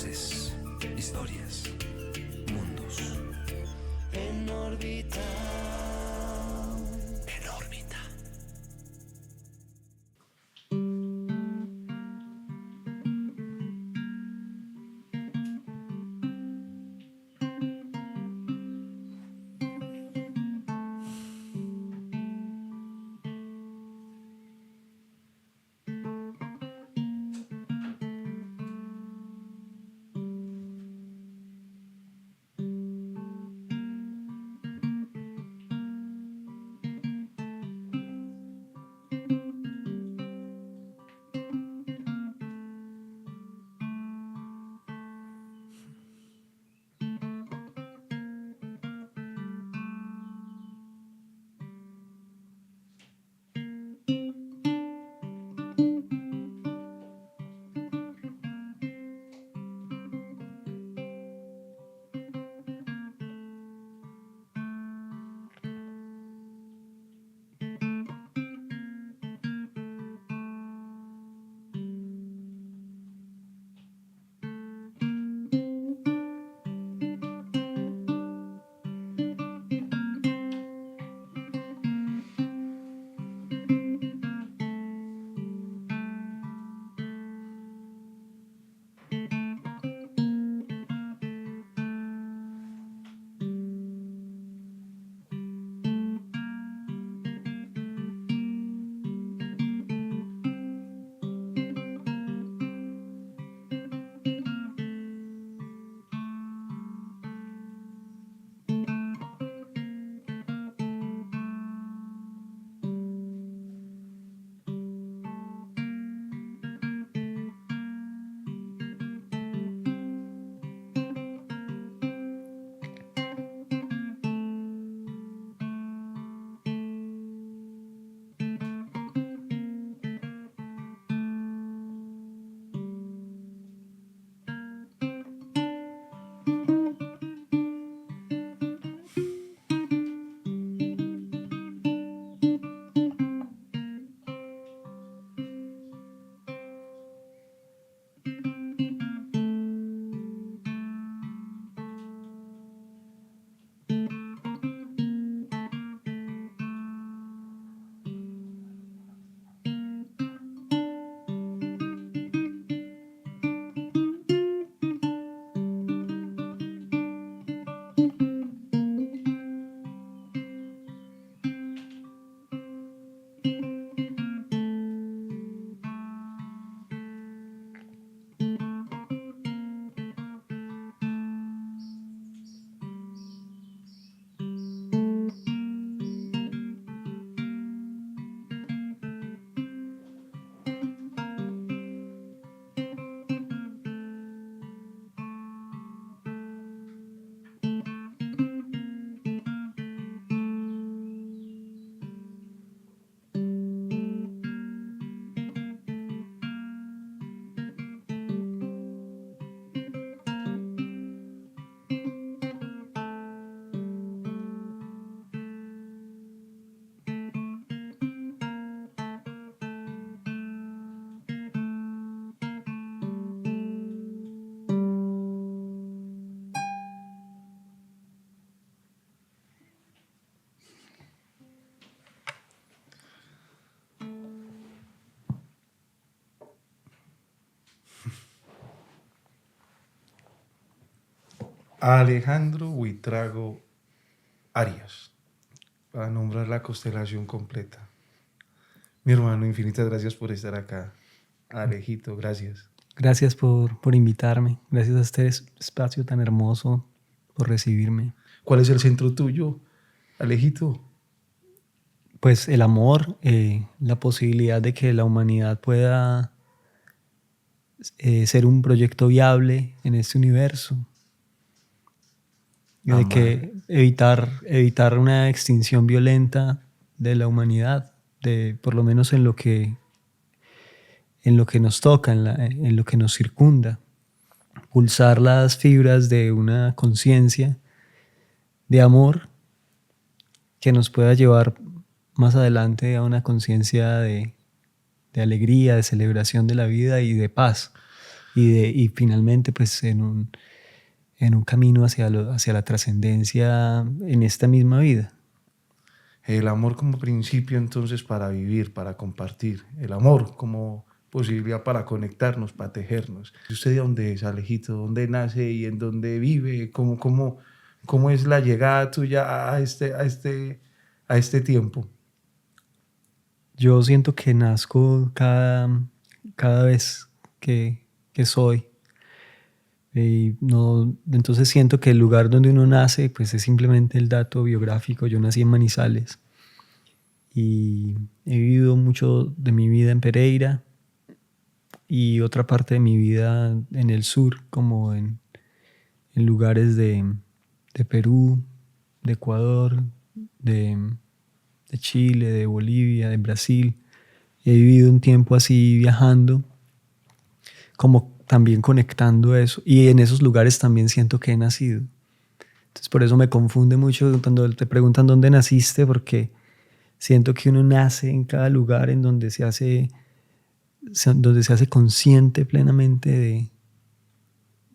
Voces, historias, mundos. En órbita. En órbita. Alejandro Buitrago Arias, para nombrar la constelación completa. Mi hermano, infinitas gracias por estar acá. Alejito, gracias. Gracias por invitarme. Gracias a este espacio tan hermoso, por recibirme. ¿Cuál es el centro tuyo, Alejito? Pues el amor, la posibilidad de que la humanidad pueda ser un proyecto viable en este universo. Y de que evitar una extinción violenta de la humanidad, por lo menos en lo que nos toca, en lo que nos circunda. Pulsar las fibras de una conciencia de amor que nos pueda llevar más adelante a una conciencia de alegría, de celebración de la vida y de paz. y finalmente pues en un camino hacia la trascendencia en esta misma vida. El amor como principio entonces para vivir, para compartir. El amor como posibilidad para conectarnos, para tejernos. ¿Usted de dónde es, Alejito? ¿Dónde nace y en dónde vive? ¿Cómo es la llegada tuya a este tiempo? Yo siento que nazco cada vez que soy. Y no, entonces siento que el lugar donde uno nace pues es simplemente el dato biográfico. Yo nací en Manizales y he vivido mucho de mi vida en Pereira y otra parte de mi vida en el sur, como en lugares de Perú, de Ecuador, de Chile, de Bolivia, de Brasil. He vivido un tiempo así viajando, como también conectando eso. Y en esos lugares también siento que he nacido. Entonces por eso me confunde mucho cuando te preguntan dónde naciste, porque siento que uno nace en cada lugar en donde se hace consciente plenamente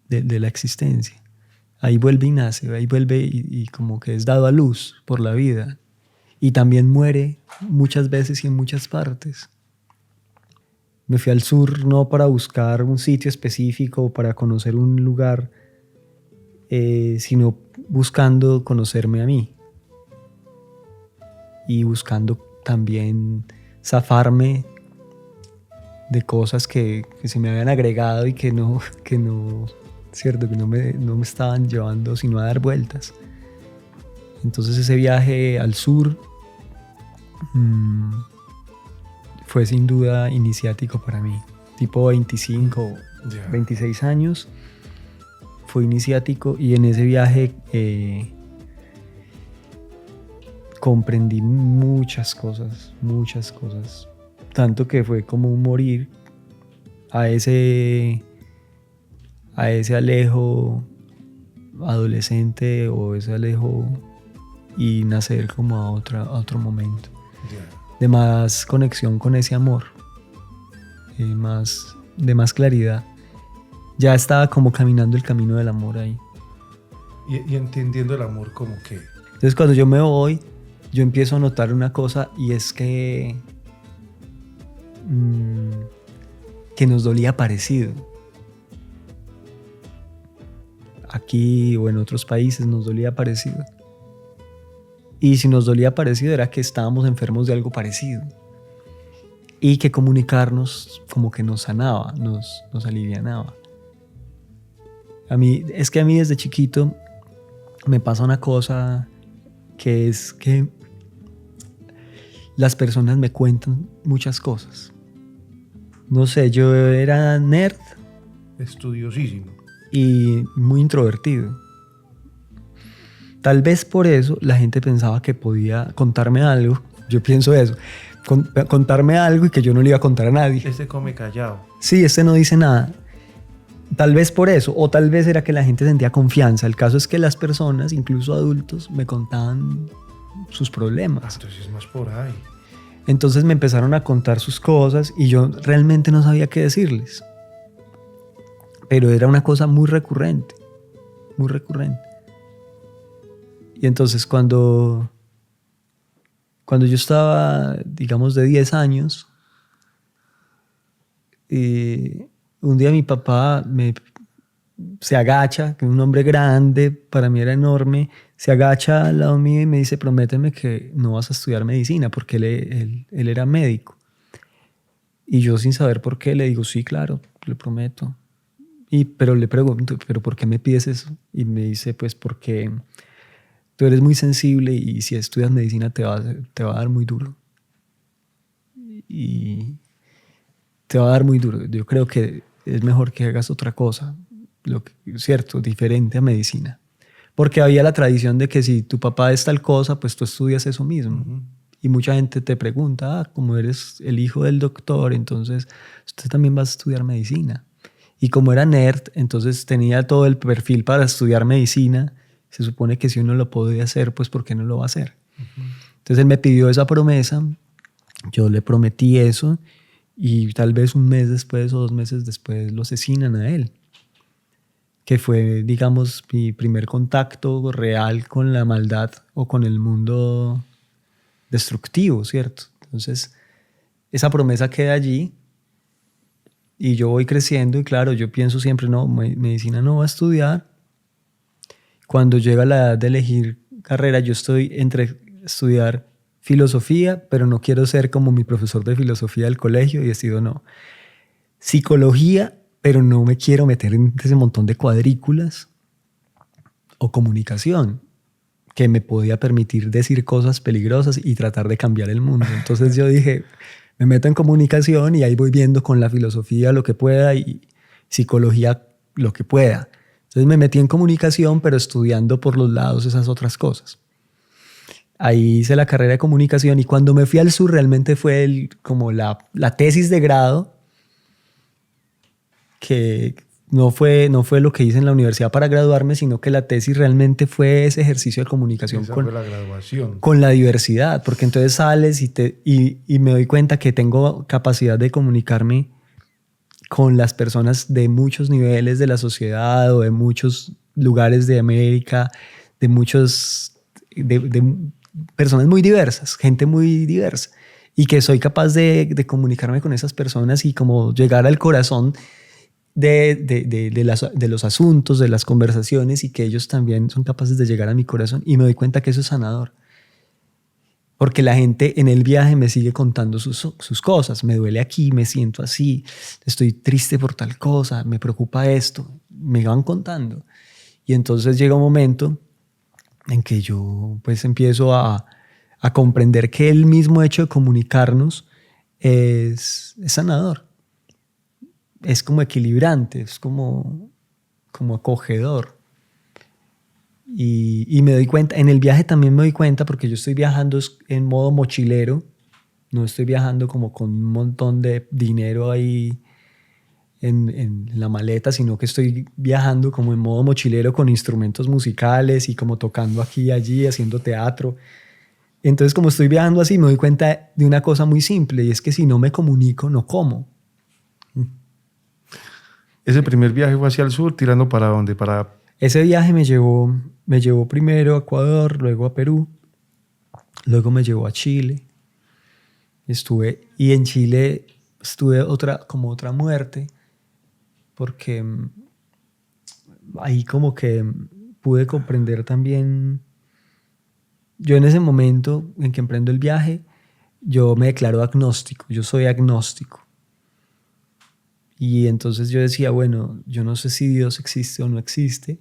de la existencia. Ahí vuelve y nace, ahí vuelve y como que es dado a luz por la vida. Y también muere muchas veces y en muchas partes. Me fui al sur no para buscar un sitio específico o para conocer un lugar, sino buscando conocerme a mí. Y buscando también zafarme de cosas que se me habían agregado y que no me estaban llevando sino a dar vueltas. Entonces ese viaje al sur fue sin duda iniciático para mí. Tipo 25, 26 años fue iniciático y en ese viaje comprendí muchas cosas. Tanto que fue como un morir a ese Alejo adolescente o ese Alejo y nacer como a otro momento. De más conexión con ese amor, de más claridad. Ya estaba como caminando el camino del amor ahí. Y entendiendo el amor como que... Entonces cuando yo me voy, yo empiezo a notar una cosa y es que nos dolía parecido. Aquí o en otros países nos dolía parecido. Y si nos dolía parecido era que estábamos enfermos de algo parecido. Y que comunicarnos como que nos sanaba, nos alivianaba. A mí desde chiquito me pasa una cosa que es que las personas me cuentan muchas cosas. No sé, yo era nerd. Estudiosísimo. Y muy introvertido. Tal vez por eso la gente pensaba que podía contarme algo. Yo pienso eso. Contarme algo y que yo no le iba a contar a nadie. Este come callado. Sí, este no dice nada. Tal vez por eso. O tal vez era que la gente sentía confianza. El caso es que las personas, incluso adultos, me contaban sus problemas. Entonces es más por ahí. Entonces me empezaron a contar sus cosas y yo realmente no sabía qué decirles. Pero era una cosa muy recurrente. Muy recurrente. Y entonces cuando yo estaba, digamos, de 10 años, un día mi papá se agacha, que es un hombre grande, para mí era enorme, se agacha al lado mío y me dice, prométeme que no vas a estudiar medicina, porque él era médico. Y yo sin saber por qué le digo, sí, claro, le prometo. Pero le pregunto, ¿pero por qué me pides eso? Y me dice, pues porque tú eres muy sensible y si estudias medicina te va a dar muy duro. Y te va a dar muy duro. Yo creo que es mejor que hagas otra cosa, cierto, diferente a medicina. Porque había la tradición de que si tu papá es tal cosa, pues tú estudias eso mismo. Uh-huh. Y mucha gente te pregunta, como eres el hijo del doctor, entonces usted también va a estudiar medicina. Y como era nerd, entonces tenía todo el perfil para estudiar medicina. Se supone que si uno lo podía hacer, pues ¿por qué no lo va a hacer? Uh-huh. Entonces él me pidió esa promesa, yo le prometí eso y tal vez un mes después o 2 meses después lo asesinan a él, que fue, digamos, mi primer contacto real con la maldad o con el mundo destructivo, ¿cierto? Entonces, esa promesa queda allí y yo voy creciendo y claro, yo pienso siempre, no, medicina no va a estudiar. Cuando llega la edad de elegir carrera, yo estoy entre estudiar filosofía, pero no quiero ser como mi profesor de filosofía del colegio y decido no. Psicología, pero no me quiero meter en ese montón de cuadrículas, o comunicación, que me podía permitir decir cosas peligrosas y tratar de cambiar el mundo. Entonces yo dije, me meto en comunicación y ahí voy viendo con la filosofía lo que pueda y psicología lo que pueda. Entonces me metí en comunicación, pero estudiando por los lados esas otras cosas. Ahí hice la carrera de comunicación y cuando me fui al sur realmente fue como la tesis de grado, que no fue lo que hice en la universidad para graduarme, sino que la tesis realmente fue ese ejercicio de comunicación Esa fue la graduación. con la diversidad, porque entonces sales y me doy cuenta que tengo capacidad de comunicarme con las personas de muchos niveles de la sociedad o de muchos lugares de América, de personas muy diversas, gente muy diversa, y que soy capaz de comunicarme con esas personas y como llegar al corazón de los asuntos, de las conversaciones, y que ellos también son capaces de llegar a mi corazón, y me doy cuenta que eso es sanador. Porque la gente en el viaje me sigue contando sus cosas. Me duele aquí, me siento así, estoy triste por tal cosa, me preocupa esto. Me van contando. Y entonces llega un momento en que yo pues empiezo a comprender que el mismo hecho de comunicarnos es sanador. Es como equilibrante, es como acogedor. Y me doy cuenta, en el viaje también me doy cuenta, porque yo estoy viajando en modo mochilero, no estoy viajando como con un montón de dinero ahí en la maleta, sino que estoy viajando como en modo mochilero con instrumentos musicales y como tocando aquí y allí, haciendo teatro. Entonces, como estoy viajando así, me doy cuenta de una cosa muy simple, y es que si no me comunico, no como. Ese primer viaje fue hacia el sur, tirando para dónde, para... Ese viaje me llevó primero a Ecuador, luego a Perú, luego me llevó a Chile. Y en Chile estuve como otra muerte, porque ahí como que pude comprender también. Yo en ese momento en que emprendo el viaje, yo me declaro agnóstico, yo soy agnóstico. Y entonces yo decía, bueno, yo no sé si Dios existe o no existe,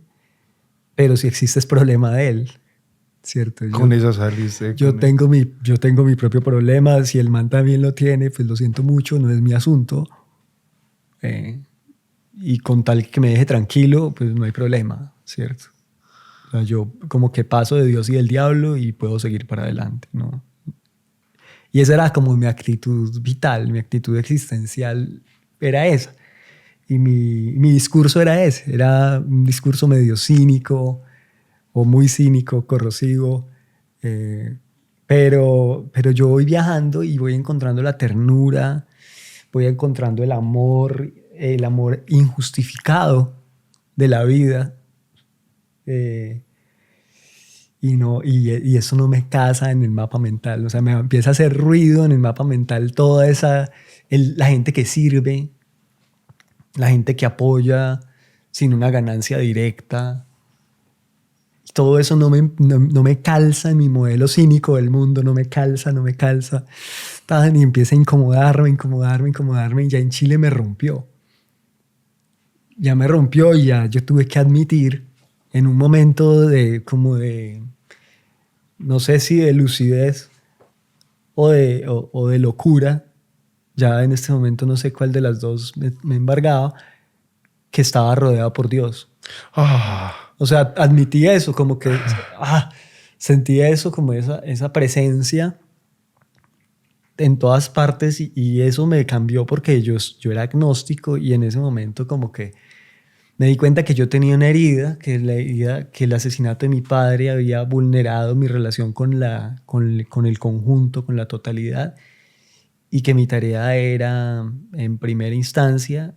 pero si existe es problema de él, ¿cierto? Con esa saliste. Yo tengo mi propio problema, si el man también lo tiene, pues lo siento mucho, no es mi asunto. Y con tal que me deje tranquilo, pues no hay problema, ¿cierto? O sea, yo como que paso de Dios y del diablo y puedo seguir para adelante, ¿no? Y esa era como mi actitud vital, mi actitud existencial era esa. Y mi discurso era ese, era un discurso medio cínico o muy cínico, corrosivo, pero yo voy viajando y voy encontrando la ternura, voy encontrando el amor injustificado de la vida, y eso no me casa en el mapa mental. O sea, me empieza a hacer ruido en el mapa mental toda la gente que sirve, la gente que apoya sin una ganancia directa. Todo eso no me calza en mi modelo cínico del mundo, no me calza. Y empieza a incomodarme, y ya en Chile me rompió. Ya me rompió y ya yo tuve que admitir en un momento no sé si de lucidez o de locura, ya en este momento no sé cuál de las dos me embargaba, que estaba rodeado por Dios. O sea, admití eso, como que sentí eso, como esa presencia en todas partes, y eso me cambió porque yo era agnóstico, y en ese momento como que me di cuenta que yo tenía una herida, que el asesinato de mi padre había vulnerado mi relación con el conjunto, con la totalidad, y que mi tarea era, en primera instancia,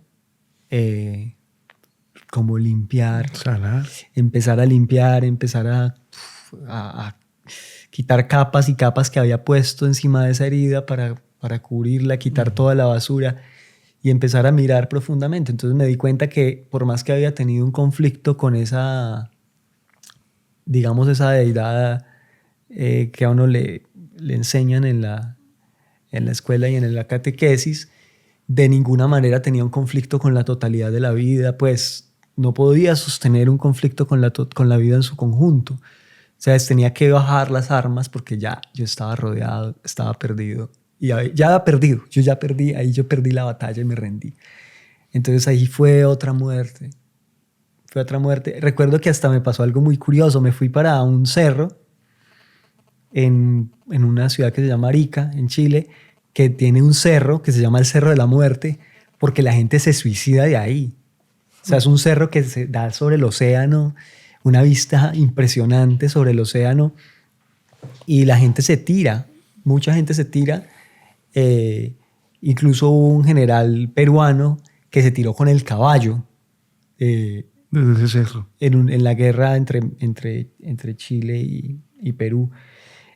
como limpiar, Sanar. empezar a limpiar, empezar a quitar capas y capas que había puesto encima de esa herida para cubrirla, quitar toda la basura y empezar a mirar profundamente. Entonces me di cuenta que por más que había tenido un conflicto con esa, digamos, esa deidad que a uno le enseñan en la escuela y en la catequesis, de ninguna manera tenía un conflicto con la totalidad de la vida, pues no podía sostener un conflicto con la vida en su conjunto. O sea, tenía que bajar las armas porque ya yo estaba rodeado, estaba perdido. Y ya había perdido, yo perdí la batalla y me rendí. Entonces ahí fue otra muerte. Recuerdo que hasta me pasó algo muy curioso. Me fui para un cerro en una ciudad que se llama Arica, en Chile, que tiene un cerro que se llama el Cerro de la Muerte, porque la gente se suicida de ahí. O sea, es un cerro que se da sobre el océano, una vista impresionante sobre el océano, y la gente se tira, mucha gente se tira. Incluso hubo un general peruano que se tiró con el caballo Desde ese cerro. en la guerra entre Chile y Perú.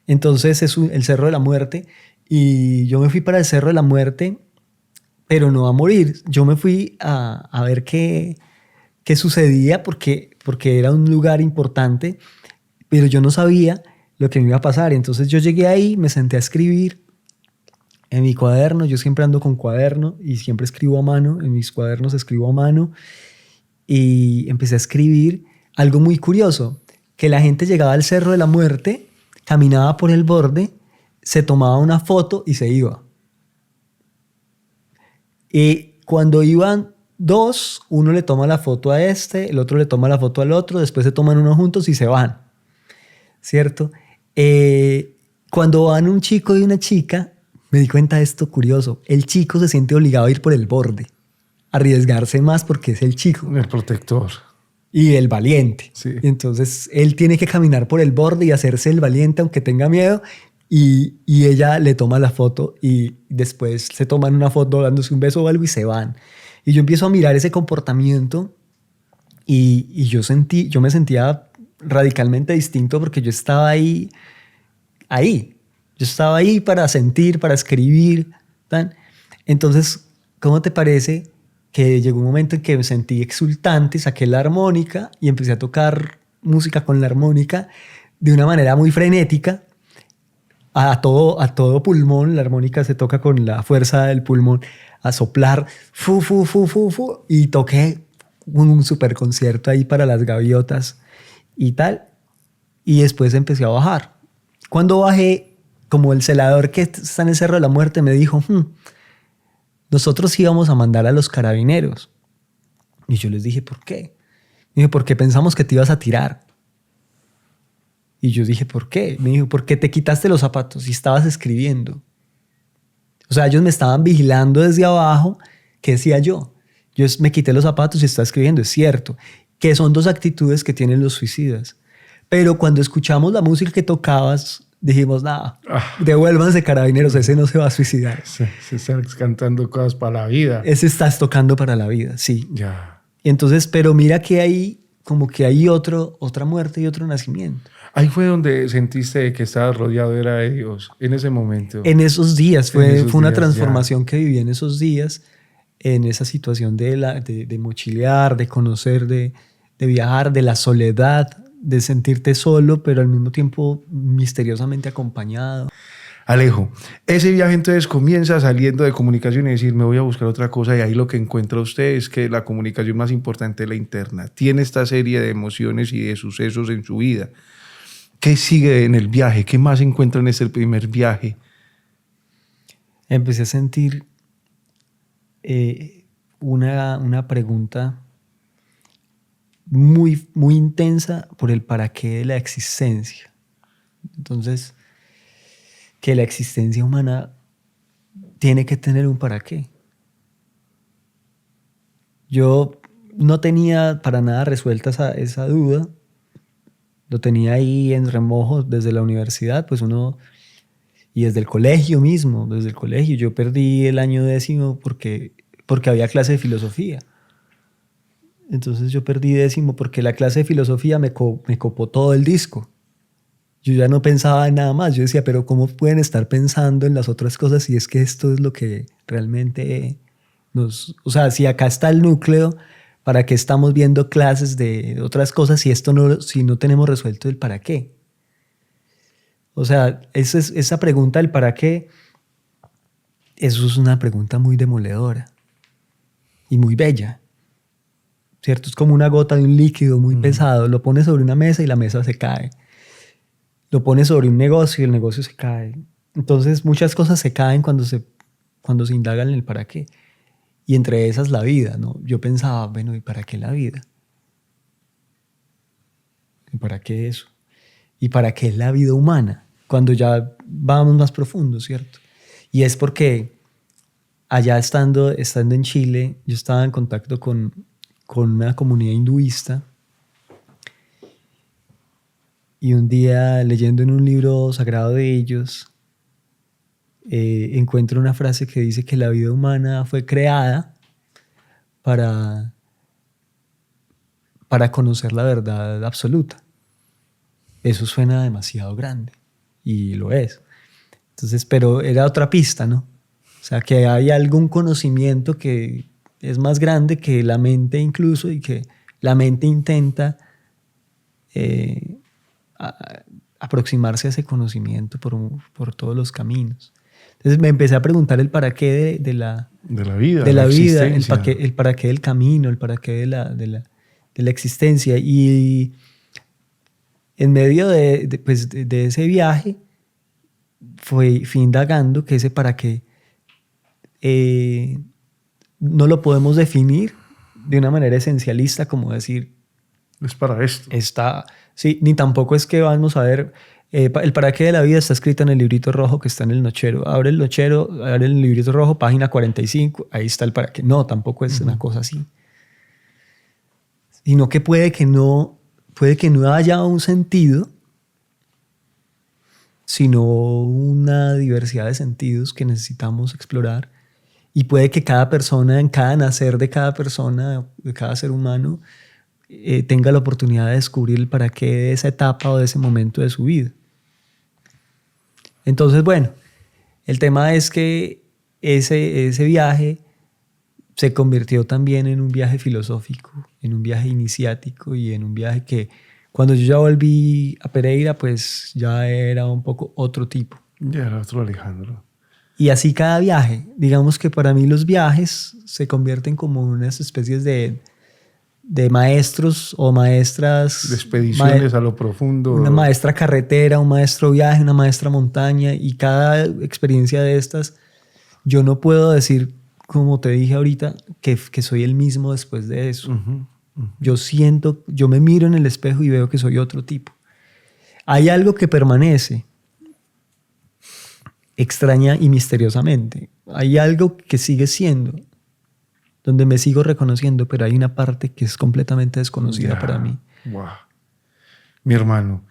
Entonces es el Cerro de la Muerte, y yo me fui para el Cerro de la Muerte, pero no a morir. Yo me fui a ver qué sucedía porque era un lugar importante, pero yo no sabía lo que me iba a pasar. Entonces yo llegué ahí, me senté a escribir en mi cuaderno. Yo siempre ando con cuaderno y siempre escribo a mano. En mis cuadernos escribo a mano, y empecé a escribir algo muy curioso, que la gente llegaba al Cerro de la Muerte, caminaba por el borde, se tomaba una foto y se iba. Y cuando iban dos, uno le toma la foto a este, el otro le toma la foto al otro, después se toman uno juntos y se van, ¿cierto? Cuando van un chico y una chica, me di cuenta de esto curioso. El chico se siente obligado a ir por el borde, a arriesgarse más porque es el chico. El protector. Y el valiente. Sí. Y entonces él tiene que caminar por el borde y hacerse el valiente aunque tenga miedo, y ella le toma la foto y después se toman una foto dándose un beso o algo y se van. Y yo empiezo a mirar ese comportamiento y yo me sentía radicalmente distinto porque yo estaba ahí. Yo estaba ahí para sentir, para escribir. ¿Tan? Entonces, ¿cómo te parece que llegó un momento en que me sentí exultante, saqué la armónica y empecé a tocar música con la armónica de una manera muy frenética, a todo pulmón? La armónica se toca con la fuerza del pulmón, a soplar, fu, fu, fu, fu, fu, y toqué un super concierto ahí para las gaviotas y tal, y después empecé a bajar. Cuando bajé, como el celador que está en el Cerro de la Muerte me dijo, nosotros íbamos a mandar a los carabineros. Y yo les dije, ¿por qué? Me dijo, porque pensamos que te ibas a tirar. Y yo dije, ¿por qué? Me dijo, porque te quitaste los zapatos y estabas escribiendo. O sea, ellos me estaban vigilando desde abajo. ¿Qué decía yo? Yo me quité los zapatos y estaba escribiendo, es cierto. Que son dos actitudes que tienen los suicidas. Pero cuando escuchamos la música que tocabas, dijimos, nada, devuélvanse carabineros, ese no se va a suicidar. Se están cantando cosas para la vida. Ese estás tocando para la vida, sí. Ya. Entonces, pero mira que hay como que hay otra muerte y otro nacimiento. Ahí fue donde sentiste que estabas rodeado era de Dios, en ese momento. En esos días, fue una días, transformación que viví en esos días, en esa situación de mochilear, de conocer, de viajar, de la soledad, de sentirte solo, pero al mismo tiempo misteriosamente acompañado. Alejo, ese viaje entonces comienza saliendo de comunicación y decir, me voy a buscar otra cosa, y ahí lo que encuentra usted es que la comunicación más importante es la interna. Tiene esta serie de emociones y de sucesos en su vida. ¿Qué sigue en el viaje? ¿Qué más encuentra en ese primer viaje? Empecé a sentir una pregunta muy, muy intensa por el para qué de la existencia. Entonces, que la existencia humana tiene que tener un para qué. Yo no tenía para nada resuelta esa duda. Lo tenía ahí en remojo desde la universidad, pues uno Y desde el colegio mismo, desde el colegio, yo perdí el año 10º porque había clase de filosofía. Entonces yo perdí 10º porque la clase de filosofía me copó todo el disco. Yo ya no pensaba en nada más. Yo decía, pero ¿cómo pueden estar pensando en las otras cosas si es que esto es lo que realmente nos... O sea, si acá está el núcleo, ¿para qué estamos viendo clases de otras cosas si no tenemos resuelto el para qué? O sea, esa pregunta del para qué, eso es una pregunta muy demoledora y muy bella, ¿cierto? Es como una gota de un líquido muy pesado. Lo pones sobre una mesa y la mesa se cae. Lo pones sobre un negocio y el negocio se cae. Entonces muchas cosas se caen cuando se indagan en el para qué. Y entre esas la vida, ¿no? Yo pensaba, bueno, ¿y para qué la vida? ¿Y para qué eso? ¿Y para qué la vida humana? Cuando ya vamos más profundo, ¿cierto? Y es porque allá estando en Chile, yo estaba en contacto con una comunidad hinduista. Y un día, leyendo en un libro sagrado de ellos, encuentro una frase que dice que la vida humana fue creada para conocer la verdad absoluta. Eso suena demasiado grande, y lo es. Entonces, pero era otra pista, ¿no? O sea, que hay algún conocimiento que es más grande que la mente incluso, y que la mente intenta aproximarse a ese conocimiento por todos los caminos. Entonces me empecé a preguntar el para qué de la vida, el para qué del camino, el para qué de la existencia. Y en medio de ese viaje fui indagando que ese para qué no lo podemos definir de una manera esencialista, como decir es para esto. Sí, ni tampoco es que vamos a ver el para qué de la vida está escrito en el librito rojo que está en el nochero. Abre el nochero, abre el librito rojo, página 45, ahí está el para qué. No, tampoco es una cosa así. Sino que puede que no haya un sentido, sino una diversidad de sentidos que necesitamos explorar. Y puede que cada persona, en cada nacer de cada persona, de cada ser humano, tenga la oportunidad de descubrir el para qué de esa etapa o de ese momento de su vida. Entonces, bueno, el tema es que ese viaje se convirtió también en un viaje filosófico, en un viaje iniciático y en un viaje que cuando yo ya volví a Pereira, pues ya era un poco otro tipo. Ya era otro Alejandro. Y así cada viaje. Digamos que para mí los viajes se convierten como unas especies de maestros o maestras. De expediciones a lo profundo. Una maestra carretera, un maestro viaje, una maestra montaña. Y cada experiencia de estas, yo no puedo decir, como te dije ahorita, que soy el mismo después de eso. Yo me miro en el espejo y veo que soy otro tipo. Hay algo que permanece extraña y misteriosamente. Hay algo que sigue siendo, donde me sigo reconociendo, pero hay una parte que es completamente desconocida para mí. Wow. Mi hermano,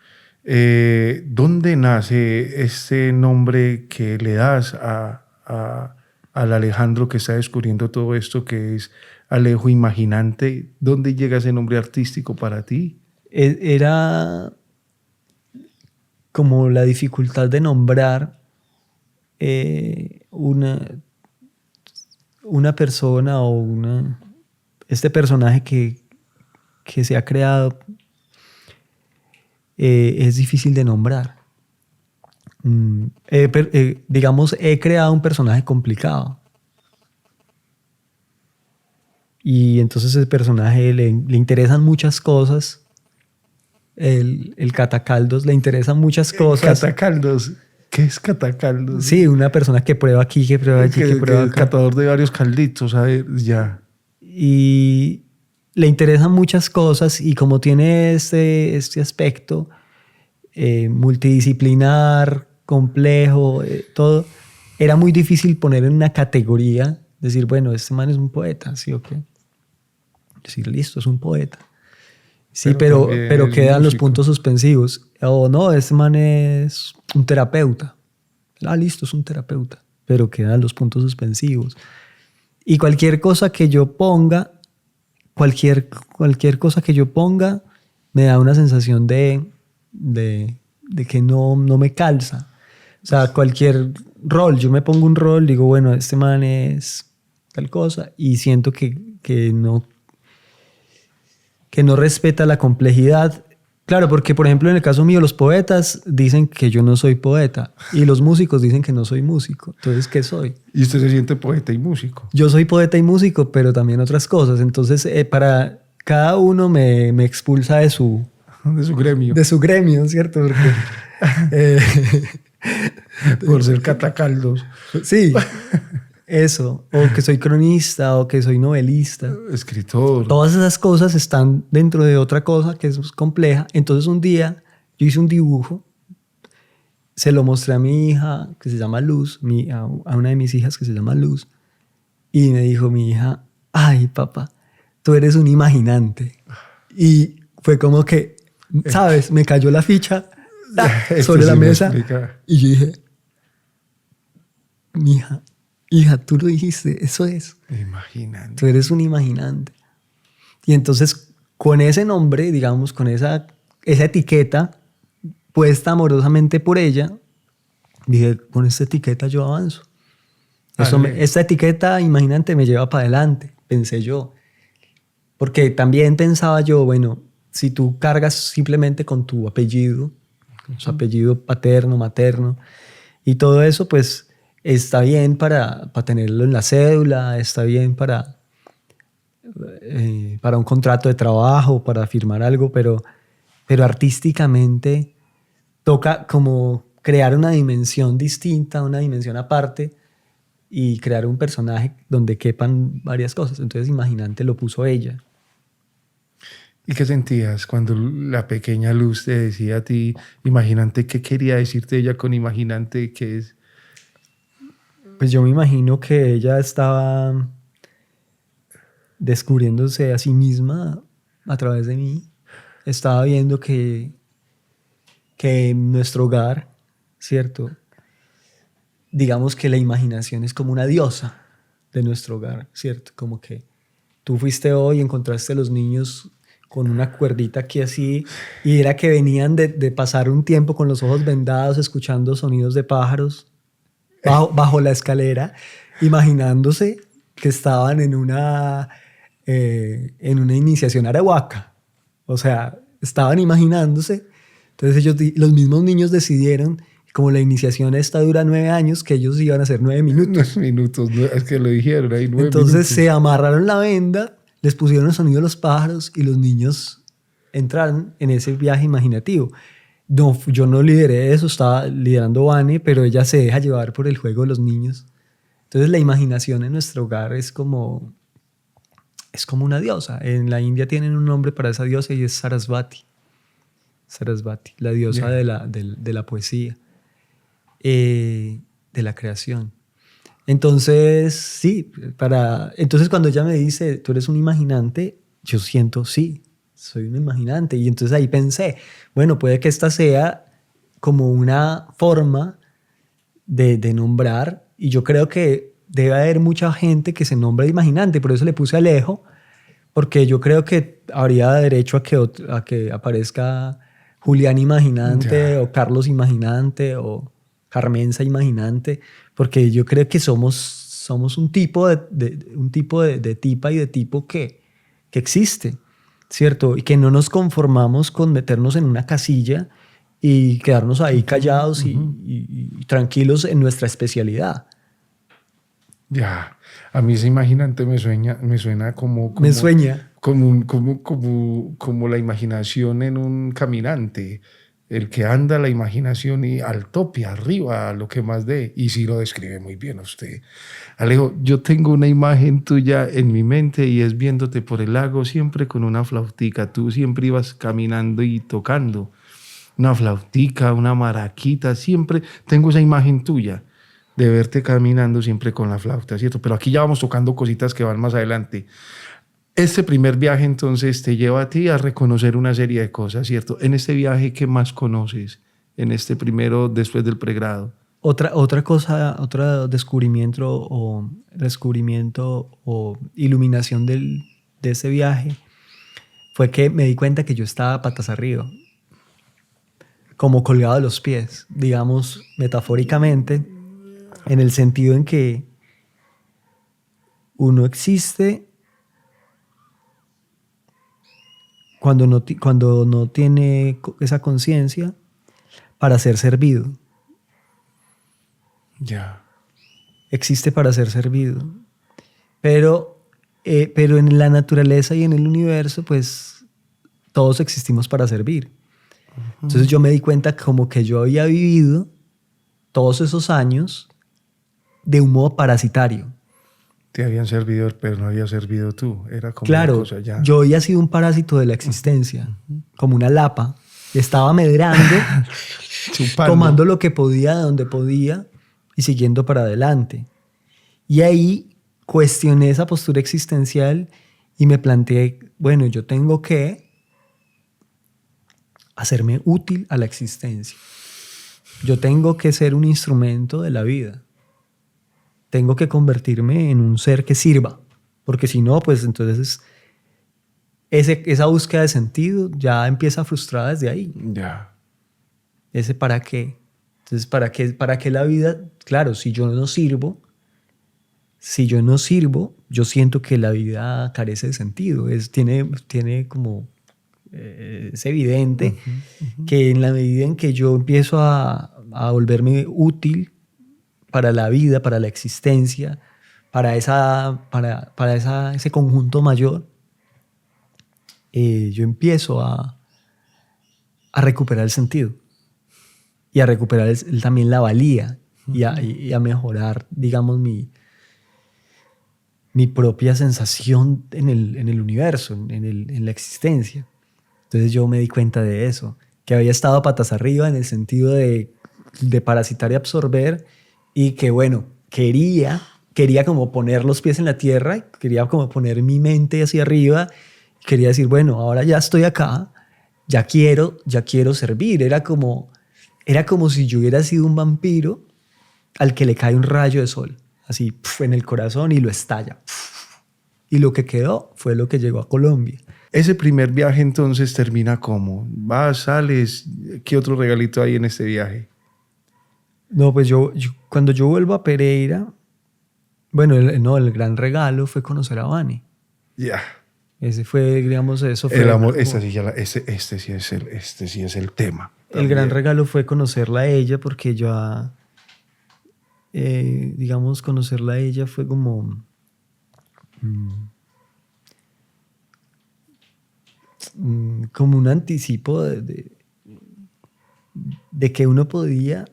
¿dónde nace ese nombre que le das al Alejandro que está descubriendo todo esto, que es Alejo Imaginante? ¿Dónde llega ese nombre artístico para ti? Era como la dificultad de nombrar una persona o este personaje que se ha creado. Es difícil de nombrar. Digamos, he creado un personaje complicado. Y entonces ese personaje le interesan muchas cosas. El Catacaldos le interesan muchas cosas. Catacaldos. ¿Qué es Catacaldos? Sí, una persona que prueba aquí, que prueba allí, que prueba acá. Catador de varios calditos, a ver, ya. Y le interesan muchas cosas, y como tiene este aspecto multidisciplinar, complejo, todo, era muy difícil poner en una categoría, decir, bueno, este man es un poeta, ¿sí o qué? Decir, listo, es un poeta. Sí, pero quedan los puntos suspensivos. O no, este man es un terapeuta. Listo, es un terapeuta, pero quedan los puntos suspensivos. Y cualquier cosa que yo ponga, cualquier cosa que yo ponga, me da una sensación de que no me calza. O sea, cualquier rol, yo me pongo un rol, digo, bueno, este man es tal cosa, y siento que no respeta la complejidad. Claro, porque por ejemplo en el caso mío los poetas dicen que yo no soy poeta y los músicos dicen que no soy músico. Entonces, ¿qué soy? Y usted se siente poeta y músico. Yo soy poeta y músico, pero también otras cosas. Entonces, para cada uno me expulsa de su gremio. De su gremio, ¿cierto? Porque, por ser catacaldos. Sí, eso. O que soy cronista, o que soy novelista. Escritor. Todas esas cosas están dentro de otra cosa que es compleja. Entonces un día yo hice un dibujo, se lo mostré a mi hija que se llama Luz, a una de mis hijas que se llama Luz, y me dijo mi hija, ay papá, tú eres un imaginante. Y fue como que, ¿sabes? Me cayó la ficha sobre la mesa y yo dije, mi hija, tú lo dijiste, eso es. Imaginante. Tú eres un imaginante. Y entonces, con ese nombre, digamos, con esa etiqueta puesta amorosamente por ella, dije, con esta etiqueta yo avanzo. Esta etiqueta imaginante me lleva para adelante, pensé yo. Porque también pensaba yo, bueno, si tú cargas simplemente con tu apellido, su apellido paterno, materno, y todo eso, pues está bien para tenerlo en la cédula, está bien para un contrato de trabajo, para firmar algo, pero artísticamente toca como crear una dimensión distinta, una dimensión aparte y crear un personaje donde quepan varias cosas. Entonces Imaginante lo puso ella. ¿Y qué sentías cuando la pequeña Luz te decía a ti, Imaginante? ¿Qué quería decirte ella con Imaginante? ¿Qué es? Pues yo me imagino que ella estaba descubriéndose a sí misma a través de mí. Estaba viendo que en nuestro hogar, ¿cierto? Digamos que la imaginación es como una diosa de nuestro hogar, ¿cierto? Como que tú fuiste hoy y encontraste a los niños con una cuerdita aquí así y era que venían de pasar un tiempo con los ojos vendados escuchando sonidos de pájaros bajo la escalera, imaginándose que estaban en una iniciación arahuaca. O sea, estaban imaginándose. Entonces los mismos niños decidieron, como la iniciación esta dura 9 años, que ellos iban a hacer 9 minutos. 9 minutos, es que lo dijeron ahí, 9 Entonces minutos. se amarraron la venda, les pusieron el sonido de los pájaros y los niños entraron en ese viaje imaginativo. No, yo no lideré eso, estaba liderando Vane, pero ella se deja llevar por el juego de los niños. Entonces la imaginación en nuestro hogar es como una diosa. En la India tienen un nombre para esa diosa y es Sarasvati. Sarasvati, la diosa de la poesía, de la creación. Entonces, sí, entonces cuando ella me dice, tú eres un imaginante, yo siento, sí, soy un imaginante. Y entonces ahí pensé, bueno, puede que esta sea como una forma de nombrar, y yo creo que debe haber mucha gente que se nombra imaginante, por eso le puse Alejo, porque yo creo que habría derecho a que aparezca Julián Imaginante, o Carlos Imaginante, o Carmenza Imaginante, porque yo creo que somos un tipo de tipa y de tipo que existe, ¿cierto? Y que no nos conformamos con meternos en una casilla y quedarnos ahí callados y tranquilos en nuestra especialidad. Ya, a mí ese Imaginante me suena como me sueña. Como la imaginación en un caminante, el que anda la imaginación y al tope, arriba, lo que más dé. Y sí lo describe muy bien usted. Alejo, yo tengo una imagen tuya en mi mente y es viéndote por el lago siempre con una flautica. Tú siempre ibas caminando y tocando una flautica, una maraquita. Siempre tengo esa imagen tuya de verte caminando siempre con la flauta, ¿cierto? Pero aquí ya vamos tocando cositas que van más adelante. Este primer viaje entonces te lleva a ti a reconocer una serie de cosas, ¿cierto? En este viaje, ¿qué más conoces? En este primero, después del pregrado. Otra cosa, otro descubrimiento o iluminación de ese viaje fue que me di cuenta que yo estaba patas arriba, como colgado de los pies, digamos metafóricamente, en el sentido en que uno existe cuando no tiene esa conciencia para ser servido. Ya. Existe para ser servido. Pero en la naturaleza y en el universo, pues todos existimos para servir. Entonces yo me di cuenta como que yo había vivido todos esos años de un modo parasitario. Te habían servido, pero no había servido tú. Era como Claro, una cosa ya. yo había sido un parásito de la existencia, como una lapa. Estaba medrando, Chupando. tomando lo que podía de donde podía y siguiendo para adelante. Y ahí cuestioné esa postura existencial y me planteé, bueno, yo tengo que hacerme útil a la existencia. Yo tengo que ser un instrumento de la vida. Tengo que convertirme en un ser que sirva, porque si no, pues entonces esa búsqueda de sentido ya empieza frustrada desde ahí. Ya. Ese para qué. Entonces, ¿para qué la vida? Claro, si yo no sirvo, yo siento que la vida carece de sentido. Tiene como... es evidente que en la medida en que yo empiezo a volverme útil para la vida, para la existencia, para ese conjunto mayor, yo empiezo a recuperar el sentido y a recuperar también la valía y a mejorar, digamos, mi propia sensación en el universo, en la existencia. Entonces yo me di cuenta de eso, que había estado patas arriba en el sentido de parasitar y absorber, y que bueno, quería como poner los pies en la tierra, quería como poner mi mente hacia arriba, quería decir, bueno, ahora ya estoy acá, ya quiero servir. Era como si yo hubiera sido un vampiro al que le cae un rayo de sol, así en el corazón, y lo estalla. Y lo que quedó fue lo que llegó a Colombia. Ese primer viaje entonces termina ¿cómo? Vas, sales, ¿qué otro regalito hay en este viaje? No, pues cuando yo vuelvo a Pereira, bueno, el gran regalo fue conocer a Vane. Ya. Ese fue, digamos, eso fue... El amor, como, este sí es el tema. el gran regalo fue conocerla a ella, porque yo, digamos, conocerla a ella fue como... como un anticipo de que uno podía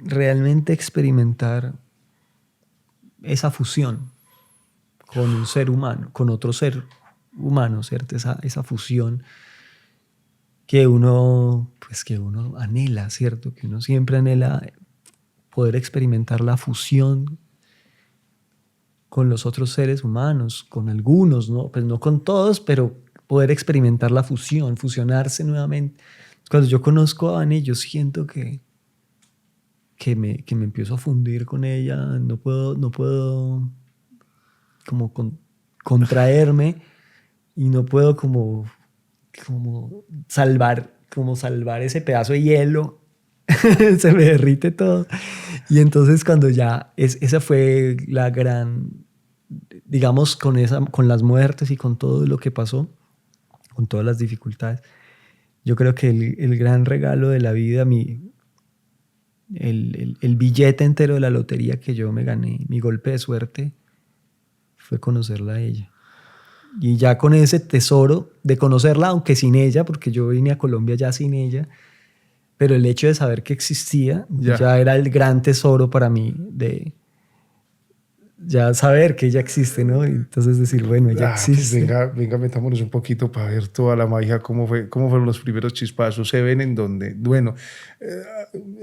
realmente experimentar esa fusión con un ser humano, con otro ser humano, ¿cierto? Esa fusión que uno anhela, ¿cierto? Que uno siempre anhela poder experimentar la fusión con los otros seres humanos, con algunos, ¿no? Pues no con todos, pero poder experimentar la fusión, fusionarse nuevamente. Cuando yo conozco a Vane, yo siento que me empiezo a fundir con ella, no puedo como contraerme, y no puedo como salvar ese pedazo de hielo. Se me derrite todo. Y entonces cuando ya, esa fue la gran, digamos, con las muertes y con todo lo que pasó, con todas las dificultades, yo creo que el gran regalo de la vida, el billete entero de la lotería que yo me gané, mi golpe de suerte, fue conocerla a ella. Y ya con ese tesoro de conocerla, aunque sin ella, porque yo vine a Colombia ya sin ella, pero el hecho de saber que existía ya era el gran tesoro para mí, de ya saber que ella existe, ¿no? Y entonces decir, bueno, ella existe. Pues venga, metámonos un poquito para ver toda la magia, cómo fueron los primeros chispazos, se ven en dónde. Bueno,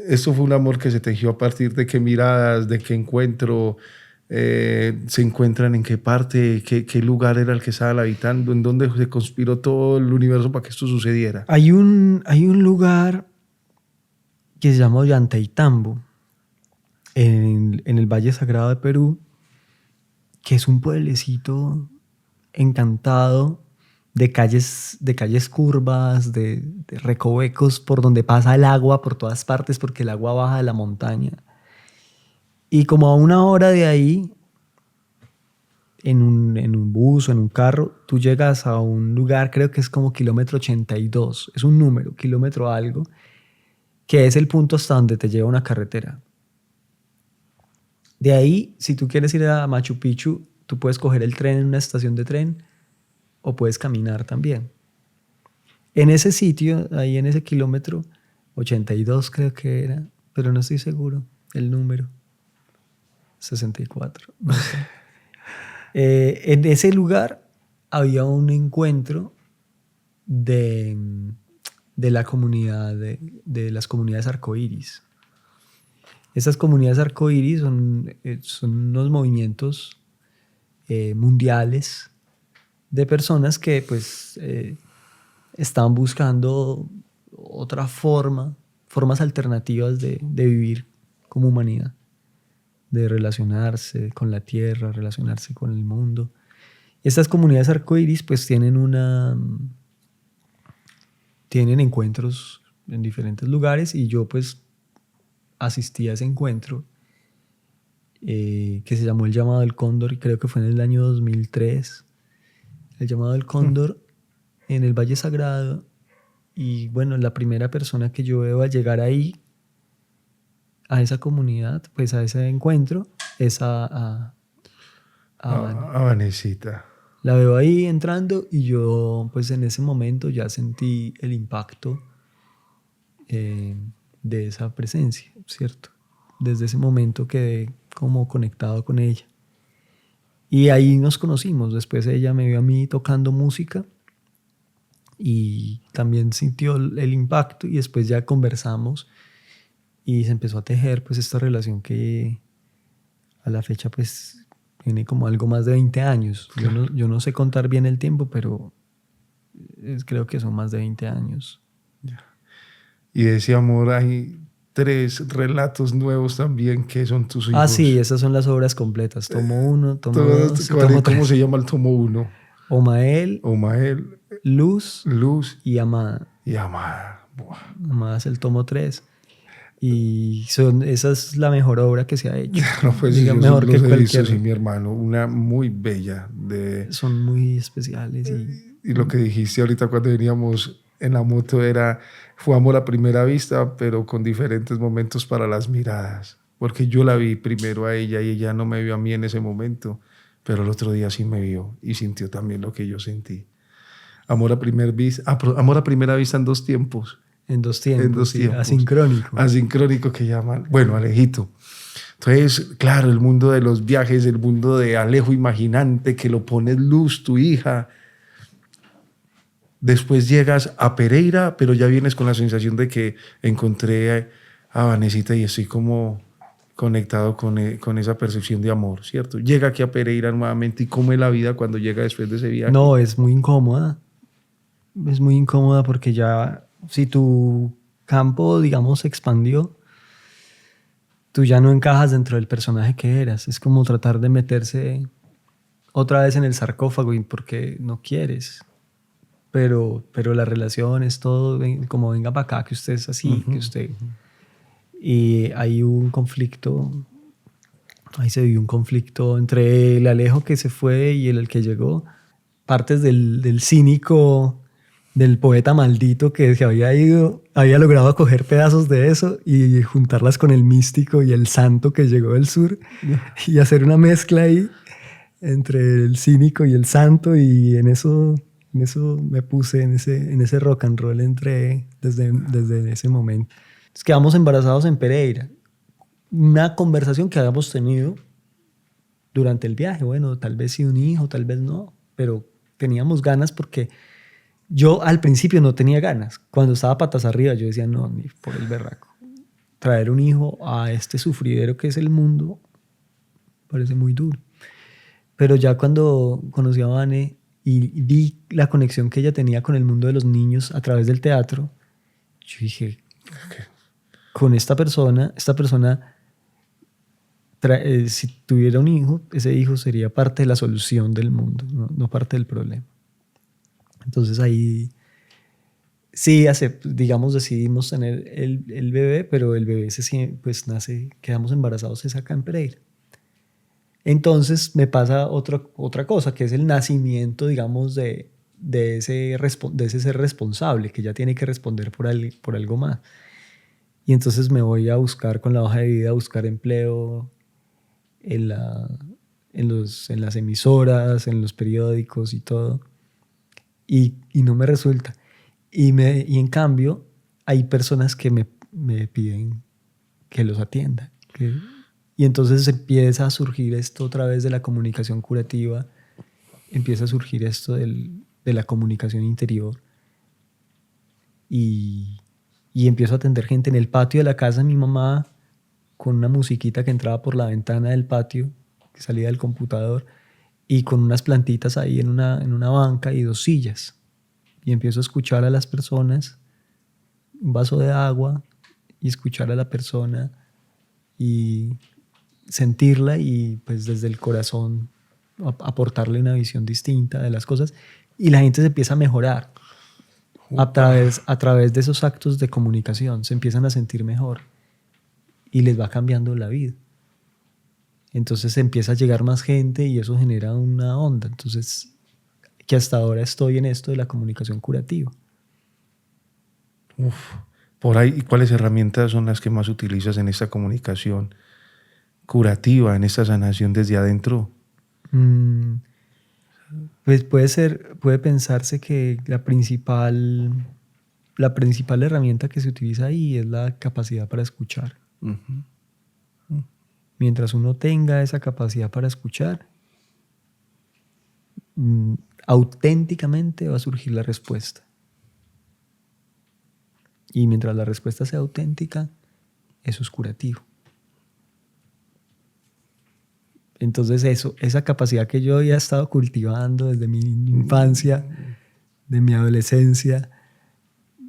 esto fue un amor que se tejió a partir de qué miradas, de qué encuentro, se encuentran en qué parte, qué lugar era el que estaban habitando, en dónde se conspiró todo el universo para que esto sucediera. Hay un lugar que se llama Ollantaytambo, en el Valle Sagrado de Perú, que es un pueblecito encantado de calles curvas, de recovecos por donde pasa el agua por todas partes, porque el agua baja de la montaña. Y como a 1 hora de ahí, en un bus o en un carro, tú llegas a un lugar, creo que es como kilómetro 82, es un número, kilómetro algo, que es el punto hasta donde te lleva una carretera. De ahí, si tú quieres ir a Machu Picchu, tú puedes coger el tren en una estación de tren o puedes caminar también. En ese sitio, ahí en ese kilómetro 82 creo que era, pero no estoy seguro el número. 64, no sé. En ese lugar había un encuentro de la comunidad, de las comunidades arcoíris. Esas comunidades arcoíris son unos movimientos mundiales de personas que pues están buscando formas alternativas de vivir como humanidad, de relacionarse con la tierra, relacionarse con el mundo. Estas comunidades arcoíris pues tienen encuentros en diferentes lugares y yo pues asistí a ese encuentro que se llamó El Llamado del Cóndor y creo que fue en el año 2003. El Llamado del Cóndor en el Valle Sagrado. Y bueno, la primera persona que yo veo al llegar ahí, a esa comunidad, pues a ese encuentro, es a Vanesita. La veo ahí entrando y yo pues en ese momento ya sentí el impacto de esa presencia, ¿cierto? Desde ese momento quedé como conectado con ella. Y ahí nos conocimos. Después ella me vio a mí tocando música y también sintió el impacto y después ya conversamos y se empezó a tejer pues esta relación que a la fecha pues tiene como algo más de 20 años. Yo no sé contar bien el tiempo, pero creo que son más de 20 años. Y de ese amor hay 3 relatos nuevos también que son tus hijos. Ah, sí, esas son las obras completas. Tomo 1, tomo 2, tomo 3. ¿Cómo se llama el tomo 1? Omael, Luz y Amada. Y Amada. Buah. Amada es el tomo 3. Y esa es la mejor obra que se ha hecho. No, pues diga, yo mejor que cualquier. Sí, mi hermano, una muy bella. Son muy especiales. Y lo que dijiste ahorita cuando veníamos en la moto fue amor a primera vista, pero con diferentes momentos para las miradas. Porque yo la vi primero a ella y ella no me vio a mí en ese momento, pero el otro día sí me vio y sintió también lo que yo sentí. Amor a primera vista en 2 tiempos. En dos tiempos. Asincrónico. Asincrónico que llaman. Bueno, Alejito. Entonces, claro, el mundo de los viajes, el mundo de Alejo Imaginante, que lo pones Luz, tu hija. Después llegas a Pereira, pero ya vienes con la sensación de que encontré a Vanesita y estoy como conectado con esa percepción de amor, ¿cierto? Llega aquí a Pereira nuevamente y cómo es la vida cuando llega después de ese viaje. No, es muy incómoda. Es muy incómoda porque ya, si tu campo, digamos, se expandió, tú ya no encajas dentro del personaje que eras. Es como tratar de meterse otra vez en el sarcófago porque no quieres. Pero la relación es todo como venga para acá, que usted es así, que usted... Y hay un conflicto, ahí se vivió un conflicto entre el Alejo que se fue y el que llegó. Partes del cínico, del poeta maldito que se había ido, había logrado coger pedazos de eso y juntarlas con el místico y el santo que llegó del sur y hacer una mezcla ahí entre el cínico y el santo, y en eso me puse, en ese rock and roll desde ese momento. Entonces quedamos embarazados en Pereira. Una conversación que habíamos tenido durante el viaje. Bueno, tal vez sí un hijo, tal vez no, pero teníamos ganas porque yo al principio no tenía ganas. Cuando estaba patas arriba yo decía, no, ni por el berraco. Traer un hijo a este sufridero que es el mundo parece muy duro. Pero ya cuando conocí a Vane y vi la conexión que ella tenía con el mundo de los niños a través del teatro, yo dije, con esta persona si tuviera un hijo, ese hijo sería parte de la solución del mundo, no parte del problema. Entonces ahí sí, digamos, decidimos tener el bebé, pero el bebé pues nace, quedamos embarazados es acá en Pereira. Entonces me pasa otra cosa, que es el nacimiento, digamos, de ese ser responsable, que ya tiene que responder por algo más. Y entonces me voy a buscar con la hoja de vida, a buscar empleo en las emisoras, en los periódicos y todo. Y no me resulta. Y en cambio, hay personas que me piden que los atienda. Y entonces empieza a surgir esto otra vez de la comunicación curativa, empieza a surgir esto de la comunicación interior. Y empiezo a atender gente en el patio de la casa de mi mamá, con una musiquita que entraba por la ventana del patio, que salía del computador, y con unas plantitas ahí en una banca y 2 sillas. Y empiezo a escuchar a las personas, un vaso de agua, y escuchar a la persona y sentirla, y pues desde el corazón aportarle una visión distinta de las cosas, y la gente se empieza a mejorar a través de esos actos de comunicación. Se empiezan a sentir mejor y les va cambiando la vida. Entonces empieza a llegar más gente y eso genera una onda. Entonces, que hasta ahora estoy en esto de la comunicación curativa. Por ahí, ¿cuáles herramientas son las que más utilizas en esta comunicación curativa, en esta sanación desde adentro? Pues puede pensarse que la principal herramienta que se utiliza ahí es la capacidad para escuchar. Mientras uno tenga esa capacidad para escuchar, auténticamente va a surgir la respuesta. Y mientras la respuesta sea auténtica, eso es curativo. Entonces esa capacidad que yo había estado cultivando desde mi infancia, de mi adolescencia,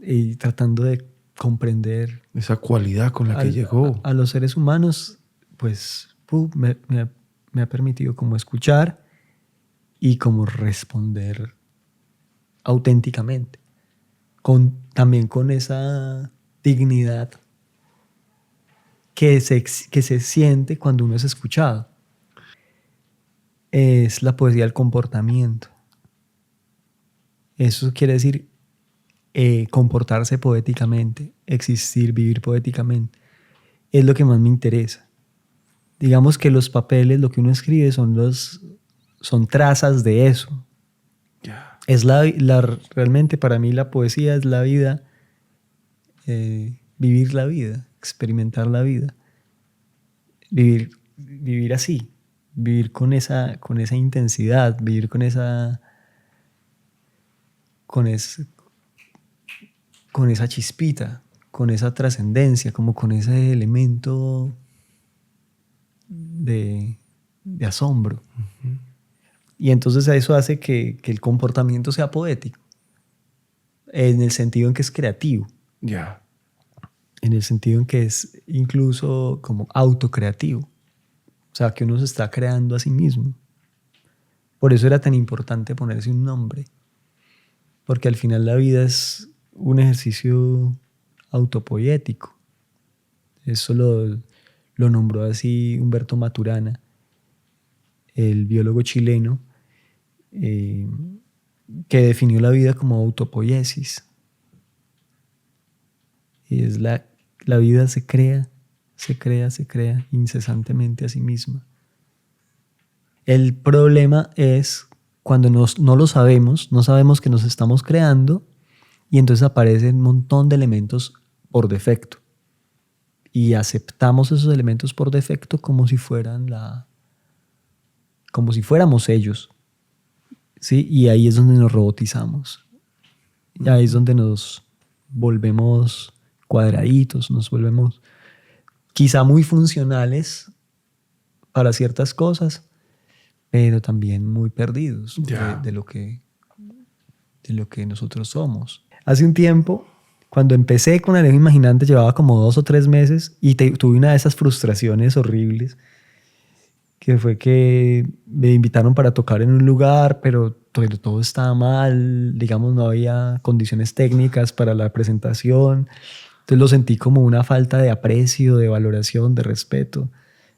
y tratando de comprender esa cualidad con la que llegó a los seres humanos, pues me ha permitido como escuchar y como responder auténticamente, también con esa dignidad que se siente cuando uno es escuchado. Es la poesía del comportamiento. Eso quiere decir comportarse poéticamente, existir, vivir poéticamente. Es lo que más me interesa. Digamos que los papeles, lo que uno escribe son trazas de eso. Yeah. Es realmente para mí la poesía es la vida, vivir la vida, experimentar la vida, vivir así, vivir con esa intensidad, vivir con esa chispita, con esa trascendencia, como con ese elemento de asombro. Uh-huh. Y entonces eso hace que el comportamiento sea poético, en el sentido en que es creativo. Yeah. En el sentido en que es incluso como autocreativo. O sea, que uno se está creando a sí mismo. Por eso era tan importante ponerse un nombre. Porque al final la vida es un ejercicio autopoético. Eso lo nombró así Humberto Maturana, el biólogo chileno, que definió la vida como autopoiesis. Y es la vida se crea incesantemente a sí misma. El problema es cuando no lo sabemos, no sabemos que nos estamos creando, y entonces aparecen un montón de elementos por defecto. Y aceptamos esos elementos por defecto como si fuéramos ellos. ¿Sí? Y ahí es donde nos robotizamos. Y ahí es donde nos volvemos cuadraditos, nos volvemos quizá muy funcionales para ciertas cosas, pero también muy perdidos de lo que nosotros somos. Hace un tiempo, cuando empecé con Alejo Imaginante, llevaba como 2 o 3 meses y tuve una de esas frustraciones horribles que fue que me invitaron para tocar en un lugar, pero todo estaba mal, digamos, no había condiciones técnicas para la presentación. Entonces lo sentí como una falta de aprecio, de valoración, de respeto.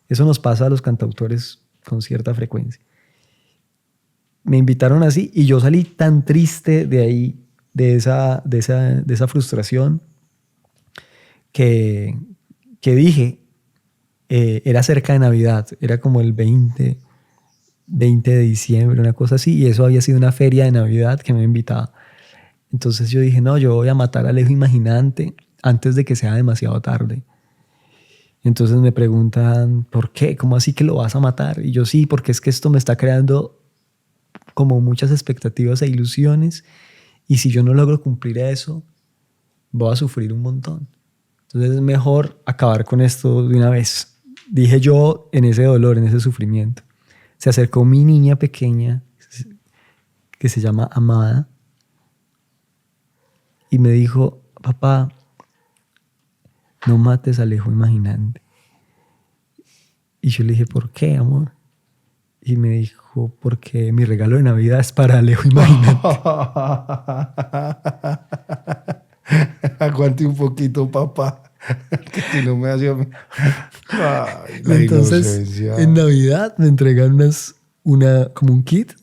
Eso nos pasa a los cantautores con cierta frecuencia. Me invitaron así y yo salí tan triste de ahí, de esa frustración, que dije, era cerca de Navidad, era como el 20 de diciembre, una cosa así, y eso había sido una feria de Navidad que me invitaba. Entonces yo dije, no, yo voy a matar a Alejo Imaginante antes de que sea demasiado tarde. Entonces me preguntan, ¿por qué? ¿Cómo así que lo vas a matar? Y yo, sí, porque es que esto me está creando como muchas expectativas e ilusiones, y si yo no logro cumplir eso, voy a sufrir un montón. Entonces es mejor acabar con esto de una vez. Dije yo en ese dolor, en ese sufrimiento. Se acercó mi niña pequeña, que se llama Amada, y me dijo, papá, no mates a Alejo Imaginante. Y yo le dije, ¿por qué, amor? Y me dijo, porque mi regalo de Navidad es para Alejo Imaginante. Aguante un poquito, papá. Que si no me hacía... Ay, la Entonces, inocencia. en Navidad me entregan como un kit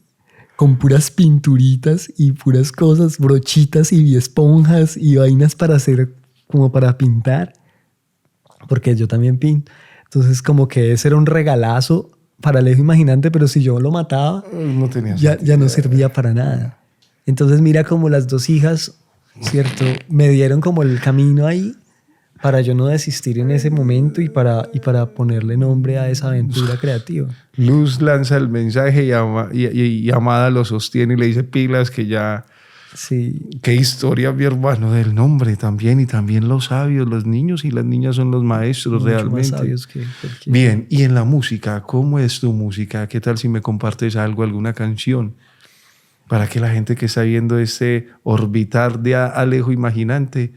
con puras pinturitas y puras cosas, brochitas y esponjas y vainas para hacer, como para pintar, porque yo también pinto. Entonces, como que ese era un regalazo para Alejo Imaginante, pero si yo lo mataba, No tenía ya no servía para nada. Entonces, mira como las dos hijas, ¿cierto? Me dieron como el camino ahí para yo no desistir en ese momento y para ponerle nombre a esa aventura creativa. Luz lanza el mensaje y Amada lo sostiene y le dice pilas que ya... Sí. Qué historia, mi hermano, del nombre también. Y también los sabios, los niños y las niñas son los maestros. Mucho realmente. Más sabios que cualquier... Bien, y en la música, ¿cómo es tu música? ¿Qué tal si me compartes algo, alguna canción? Para que la gente que está viendo este orbitar de Alejo Imaginante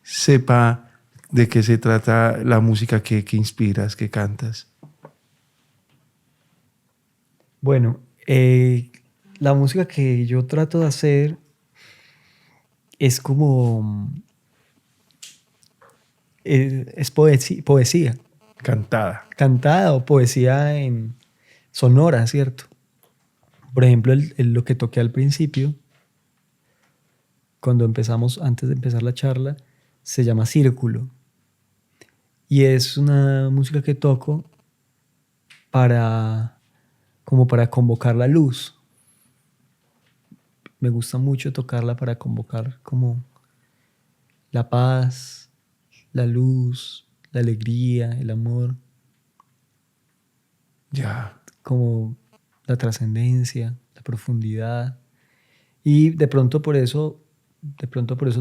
sepa de qué se trata la música que inspiras, que cantas. Bueno, la música que yo trato de hacer es como... es poesía. Cantada. Cantada o poesía en sonora, ¿cierto? Por ejemplo, lo que toqué al principio, cuando empezamos, antes de empezar la charla, se llama Círculo. Y es una música que toco como para convocar la luz. Me gusta mucho tocarla para convocar como la paz, la luz, la alegría, el amor. Ya. Como la trascendencia, la profundidad. Y de pronto por eso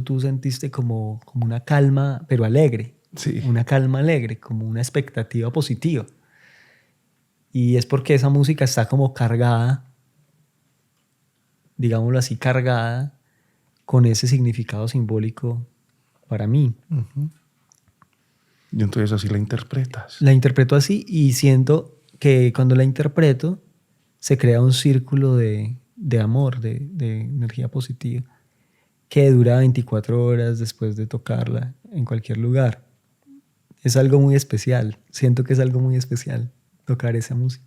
tú sentiste como una calma, pero alegre. Sí. Una calma alegre, como una expectativa positiva. Y es porque esa música está como cargada, digámoslo así, cargada con ese significado simbólico para mí. Uh-huh. Y entonces así la interpretas. La interpreto así y siento que cuando la interpreto se crea un círculo de amor, de energía positiva, que dura 24 horas después de tocarla en cualquier lugar. Es algo muy especial. Siento que es algo muy especial tocar esa música.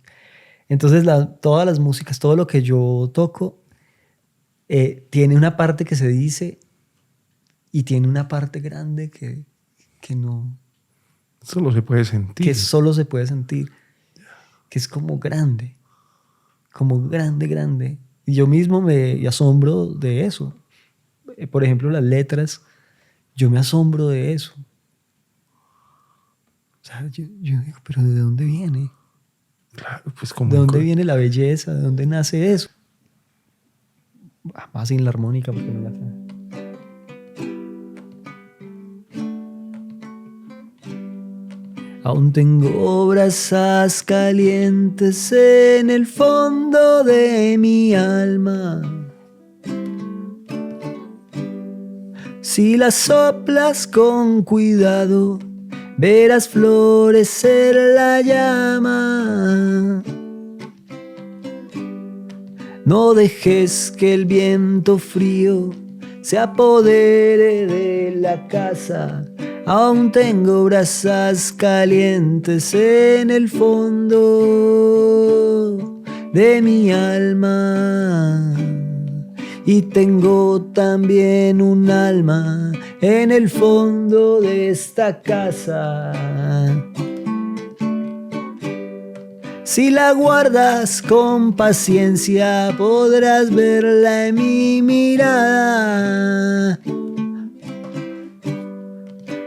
Entonces, todas las músicas, todo lo que yo toco, tiene una parte que se dice y tiene una parte grande que no... Solo se puede sentir. Que solo se puede sentir. Que es como grande. Como grande, grande. Y yo mismo me asombro de eso. Por ejemplo, las letras, yo me asombro de eso. O sea, yo digo, pero ¿de dónde viene? Claro, pues como ¿De dónde viene la belleza? ¿De dónde nace eso? Más sin la armónica porque no la sé. Aún tengo brasas calientes en el fondo de mi alma. Si las soplas con cuidado, verás florecer la llama. No dejes que el viento frío se apodere de la casa. Aún tengo brasas calientes en el fondo de mi alma. Y tengo también un alma en el fondo de esta casa. Si la guardas con paciencia, podrás verla en mi mirada.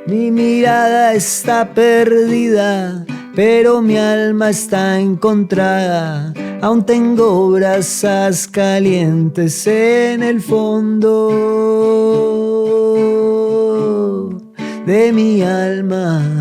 Mi mirada está perdida, pero mi alma está encontrada. Aún tengo brasas calientes en el fondo de mi alma.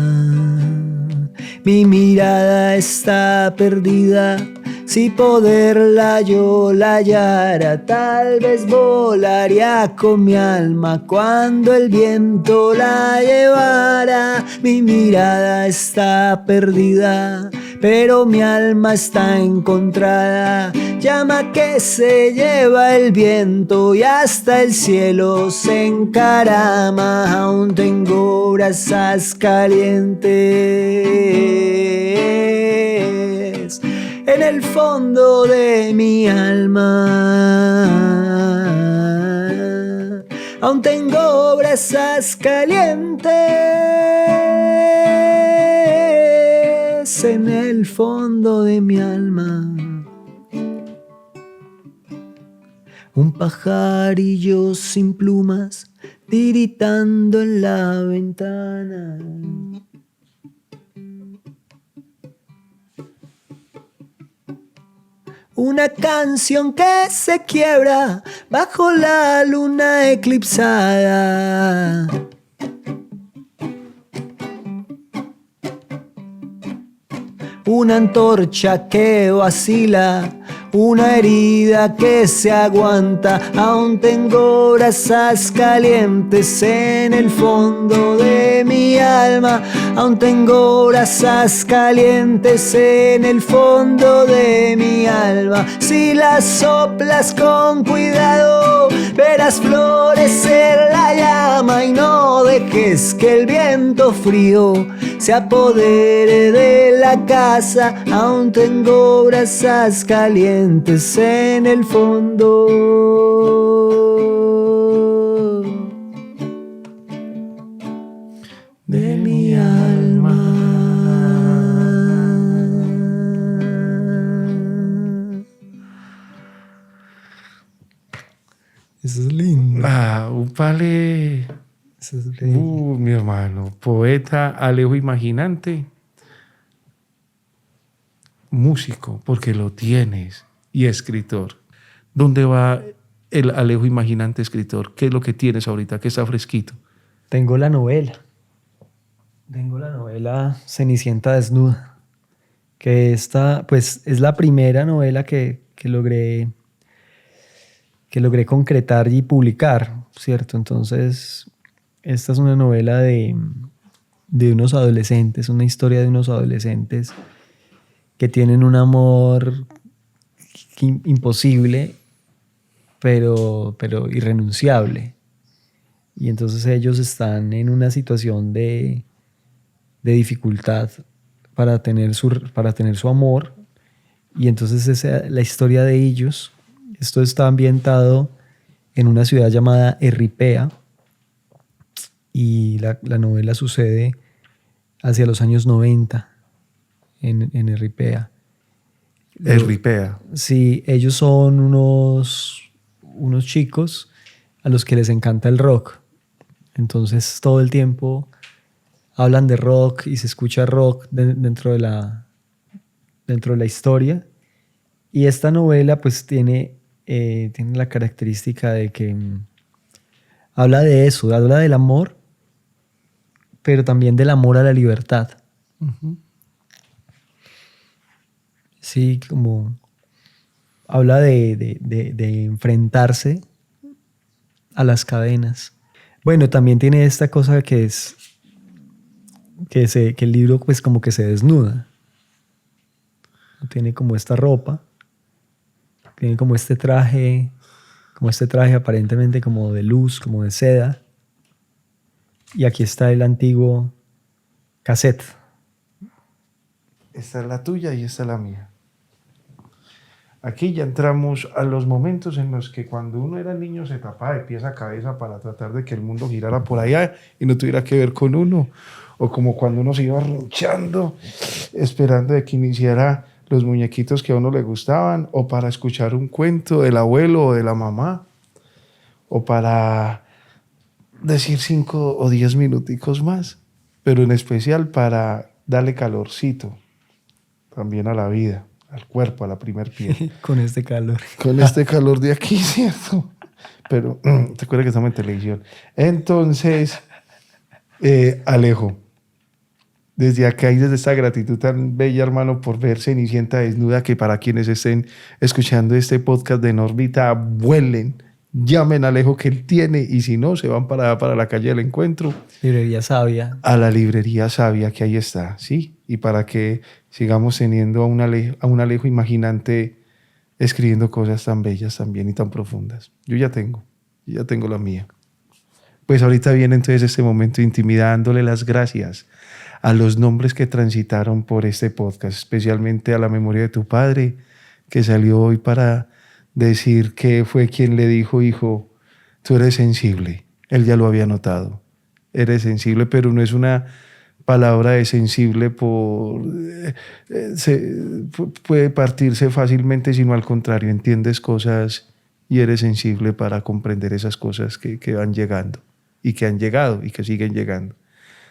Mi mirada está perdida, si poderla yo la hallara, tal vez volaría con mi alma cuando el viento la llevara. Mi mirada está perdida, pero mi alma está encontrada. Llama que se lleva el viento y hasta el cielo se encarama. Aún tengo brasas calientes en el fondo de mi alma. Aún tengo brasas calientes en el fondo de mi alma. Un pajarillo sin plumas tiritando en la ventana. Una canción que se quiebra bajo la luna eclipsada. Una antorcha que vacila, una herida que se aguanta. Aún tengo brasas calientes en el fondo de mi alma. Aún tengo brasas calientes en el fondo de mi alma. Si las soplas con cuidado, verás florecer la llama. Y no dejes que el viento frío se apodere de la casa. Aún tengo brasas calientes en el fondo de mi alma. Eso es lindo. Upale. Eso es bello. Mi hermano, poeta, Alejo imaginante, músico, porque lo tienes, y escritor. ¿Dónde va el Alejo imaginante escritor? ¿Qué es lo que tienes ahorita? ¿Qué está fresquito? Tengo la novela Cenicienta desnuda, que esta, pues, es la primera novela que logré concretar y publicar, ¿cierto? Entonces, esta es una novela de unos adolescentes, una historia de unos adolescentes que tienen un amor imposible, pero irrenunciable. Y entonces ellos están en una situación de dificultad para tener su amor. Y entonces la historia de ellos, esto está ambientado en una ciudad llamada Erripea, y la novela sucede hacia los años 90 en Erripea. Erripea. Sí, ellos son unos chicos a los que les encanta el rock. Entonces todo el tiempo hablan de rock y se escucha rock dentro de la historia. Y esta novela pues tiene la característica de que habla de eso, habla del amor, pero también del amor a la libertad. Uh-huh. Sí, como habla de enfrentarse a las cadenas. Bueno, también tiene esta cosa que es que el libro pues como que se desnuda. Tiene como esta ropa Tiene como este traje aparentemente como de luz, como de seda. Y aquí está el antiguo cassette. Esta es la tuya y esta es la mía. Aquí ya entramos a los momentos en los que cuando uno era niño se tapaba de pies a cabeza para tratar de que el mundo girara por allá y no tuviera que ver con uno. O como cuando uno se iba arrunchando esperando de que iniciara los muñequitos que a uno le gustaban, o para escuchar un cuento del abuelo o de la mamá, o para decir 5 o 10 minuticos más, pero en especial para darle calorcito también a la vida, al cuerpo, a la primer piel. Con este calor. Con este calor de aquí, ¿cierto? Pero te acuerdas que estamos en televisión. Entonces, Alejo, desde acá y desde esta gratitud tan bella, hermano, por ver Cenicienta desnuda, que para quienes estén escuchando este podcast de En órbita, vuelen, llamen a Alejo que él tiene, y si no, se van para la calle del Encuentro. Librería Sabia. A la librería Sabia, que ahí está, ¿sí? Y para que sigamos teniendo a un Alejo imaginante escribiendo cosas tan bellas también y tan profundas. Yo ya tengo la mía. Pues ahorita viene entonces este momento de intimidad, dándole las gracias a los nombres que transitaron por este podcast, especialmente a la memoria de tu padre, que salió hoy para decir que fue quien le dijo: hijo, tú eres sensible. Él ya lo había notado. Eres sensible, pero no es una palabra de sensible puede partirse fácilmente, sino al contrario, entiendes cosas y eres sensible para comprender esas cosas que van llegando y que han llegado y que siguen llegando.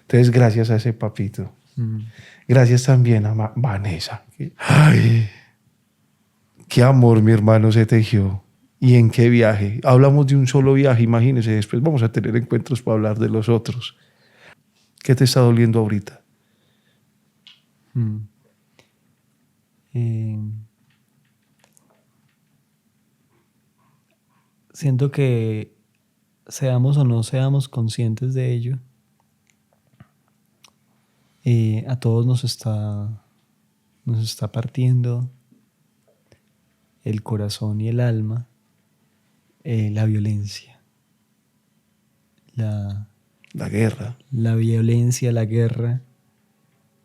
Entonces, gracias a ese papito. Gracias también a Vanessa. Ay, qué amor, mi hermano, se tejió. ¿Y en qué viaje? Hablamos de un solo viaje, imagínense, después vamos a tener encuentros para hablar de los otros. ¿Qué te está doliendo ahorita? Siento que seamos o no seamos conscientes de ello, a todos nos está partiendo el corazón y el alma, la violencia, la guerra. La violencia, la guerra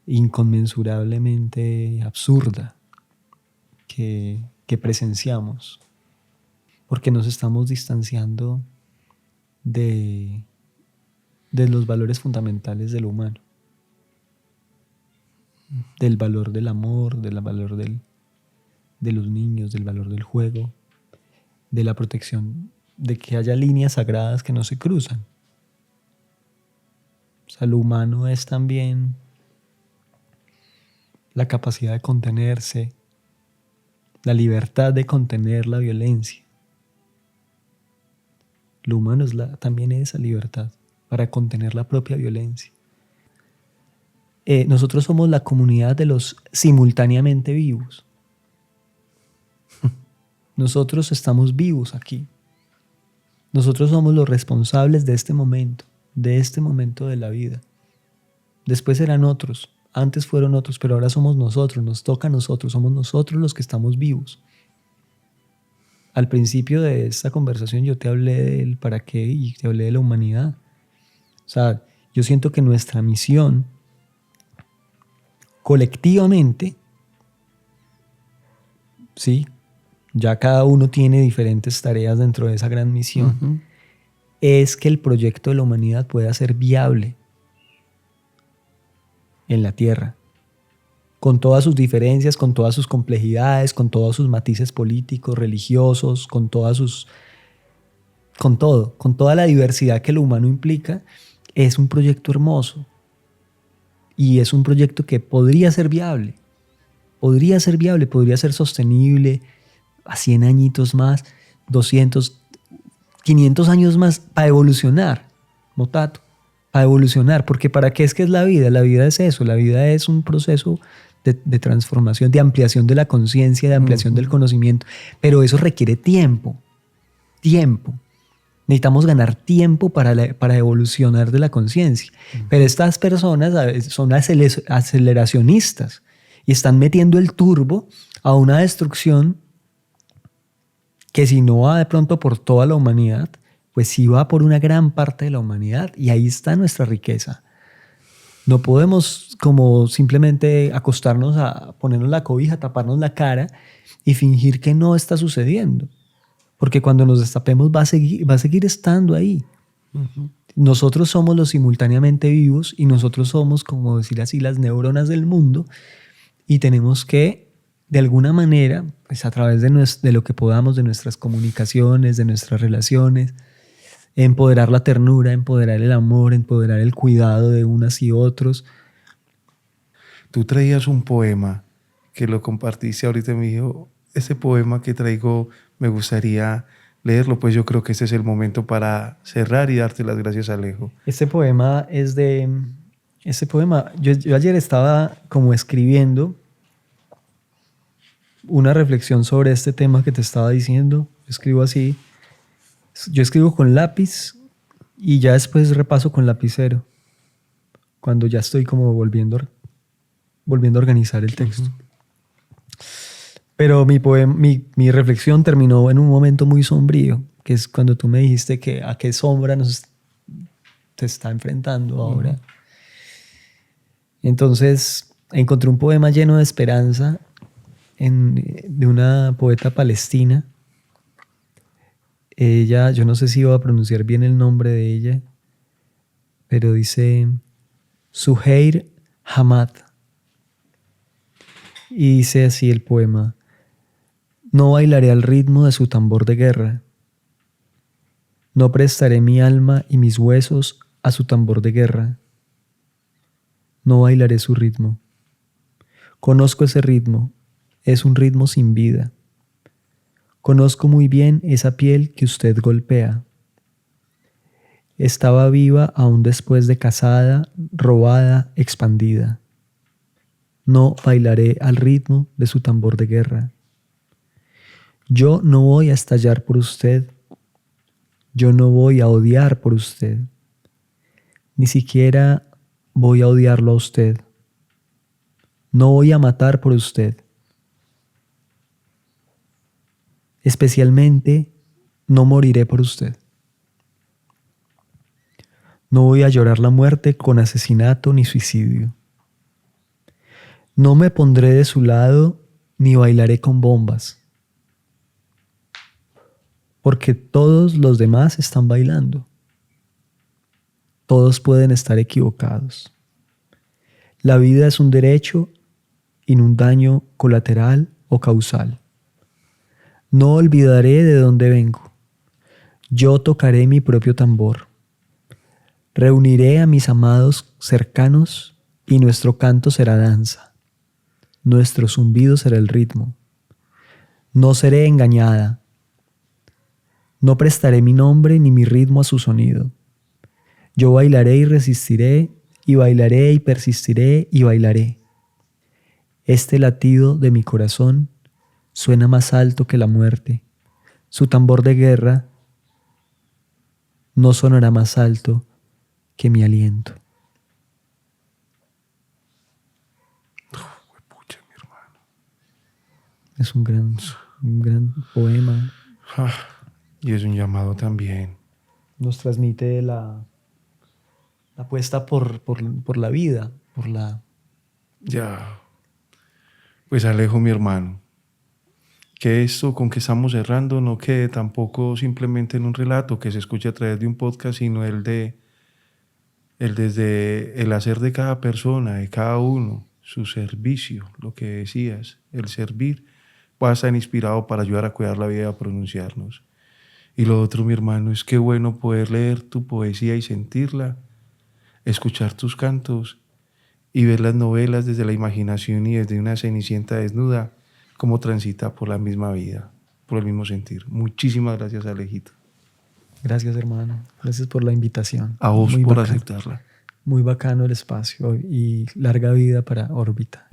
inconmensurablemente absurda que presenciamos, porque nos estamos distanciando de los valores fundamentales del humano, del valor del amor, del valor de los niños, del valor del juego, de la protección, de que haya líneas sagradas que no se cruzan. O sea, lo humano es también la capacidad de contenerse, la libertad de contener la violencia. Lo humano es también esa libertad para contener la propia violencia. Nosotros somos la comunidad de los simultáneamente vivos. Nosotros estamos vivos aquí. Nosotros somos los responsables de este momento de la vida. Después eran otros, antes fueron otros, pero ahora somos nosotros, nos toca a nosotros, somos nosotros los que estamos vivos. Al principio de esta conversación yo te hablé del para qué y te hablé de la humanidad. O sea, yo siento que nuestra misión colectivamente, ¿sí? Ya cada uno tiene diferentes tareas dentro de esa gran misión, es que el proyecto de la humanidad pueda ser viable en la Tierra, con todas sus diferencias, con todas sus complejidades, con todos sus matices políticos, religiosos, con toda la diversidad que lo humano implica. Es un proyecto hermoso y es un proyecto que podría ser viable, podría ser sostenible a 100 añitos más, 200, 500 años más, para evolucionar, Motato, para evolucionar, porque ¿para qué es que es la vida? La vida es eso, la vida es un proceso de transformación, de ampliación de la conciencia, de ampliación del conocimiento, pero eso requiere tiempo. Necesitamos ganar tiempo para evolucionar de la conciencia. Pero estas personas son aceleracionistas y están metiendo el turbo a una destrucción que si no va de pronto por toda la humanidad, pues sí va por una gran parte de la humanidad, y ahí está nuestra riqueza. No podemos como simplemente acostarnos a ponernos la cobija, taparnos la cara y fingir que no está sucediendo, porque cuando nos destapemos va a seguir estando ahí. Nosotros somos los simultáneamente vivos, y nosotros somos, como decir así, las neuronas del mundo, y tenemos que, de alguna manera, pues a través de lo que podamos, de nuestras comunicaciones, de nuestras relaciones, empoderar la ternura, empoderar el amor, empoderar el cuidado de unas y otros. Tú traías un poema que lo compartiste ahorita, me dijo, ese poema que traigo me gustaría leerlo, pues yo creo que este es el momento para cerrar y darte las gracias, Alejo. Este poema yo ayer estaba como escribiendo una reflexión sobre este tema que te estaba diciendo. Yo escribo con lápiz y ya después repaso con lapicero, cuando ya estoy como volviendo a organizar el texto. Pero mi reflexión terminó en un momento muy sombrío, que es cuando tú me dijiste que a qué sombra te está enfrentando ahora. Entonces encontré un poema lleno de esperanza de una poeta palestina. Ella, yo no sé si iba a pronunciar bien el nombre de ella, pero dice Suheir Hamad. Y dice así el poema: no bailaré al ritmo de su tambor de guerra. No prestaré mi alma y mis huesos a su tambor de guerra. No bailaré su ritmo. Conozco ese ritmo. Es un ritmo sin vida. Conozco muy bien esa piel que usted golpea. Estaba viva aún después de casada, robada, expandida. No bailaré al ritmo de su tambor de guerra. Yo no voy a estallar por usted. Yo no voy a odiar por usted. Ni siquiera voy a odiarlo a usted. No voy a matar por usted. Especialmente, no moriré por usted. No voy a llorar la muerte con asesinato ni suicidio. No me pondré de su lado ni bailaré con bombas, porque todos los demás están bailando. Todos pueden estar equivocados. La vida es un derecho y un daño colateral o causal. No olvidaré de dónde vengo. Yo tocaré mi propio tambor. Reuniré a mis amados cercanos y nuestro canto será danza. Nuestro zumbido será el ritmo. No seré engañada. No prestaré mi nombre ni mi ritmo a su sonido. Yo bailaré y resistiré, y bailaré y persistiré y bailaré. Este latido de mi corazón suena más alto que la muerte. Su tambor de guerra no sonará más alto que mi aliento. Pucha, mi hermano. Es un gran poema. Y es un llamado también. Nos transmite la apuesta por la vida, Ya. Pues Alejo, mi hermano, que esto con que estamos cerrando no quede tampoco simplemente en un relato que se escuche a través de un podcast, sino desde el hacer de cada persona, de cada uno, su servicio, lo que decías, el servir, pueda estar inspirado para ayudar a cuidar la vida y a pronunciarnos. Y lo otro, mi hermano, es que bueno poder leer tu poesía y sentirla, escuchar tus cantos y ver las novelas desde la imaginación y desde una cenicienta desnuda, cómo transita por la misma vida, por el mismo sentir. Muchísimas gracias, Alejito. Gracias, hermano. Gracias por la invitación. A vos Muy por bacano. aceptarla. Muy bacano el espacio y larga vida para Órbita.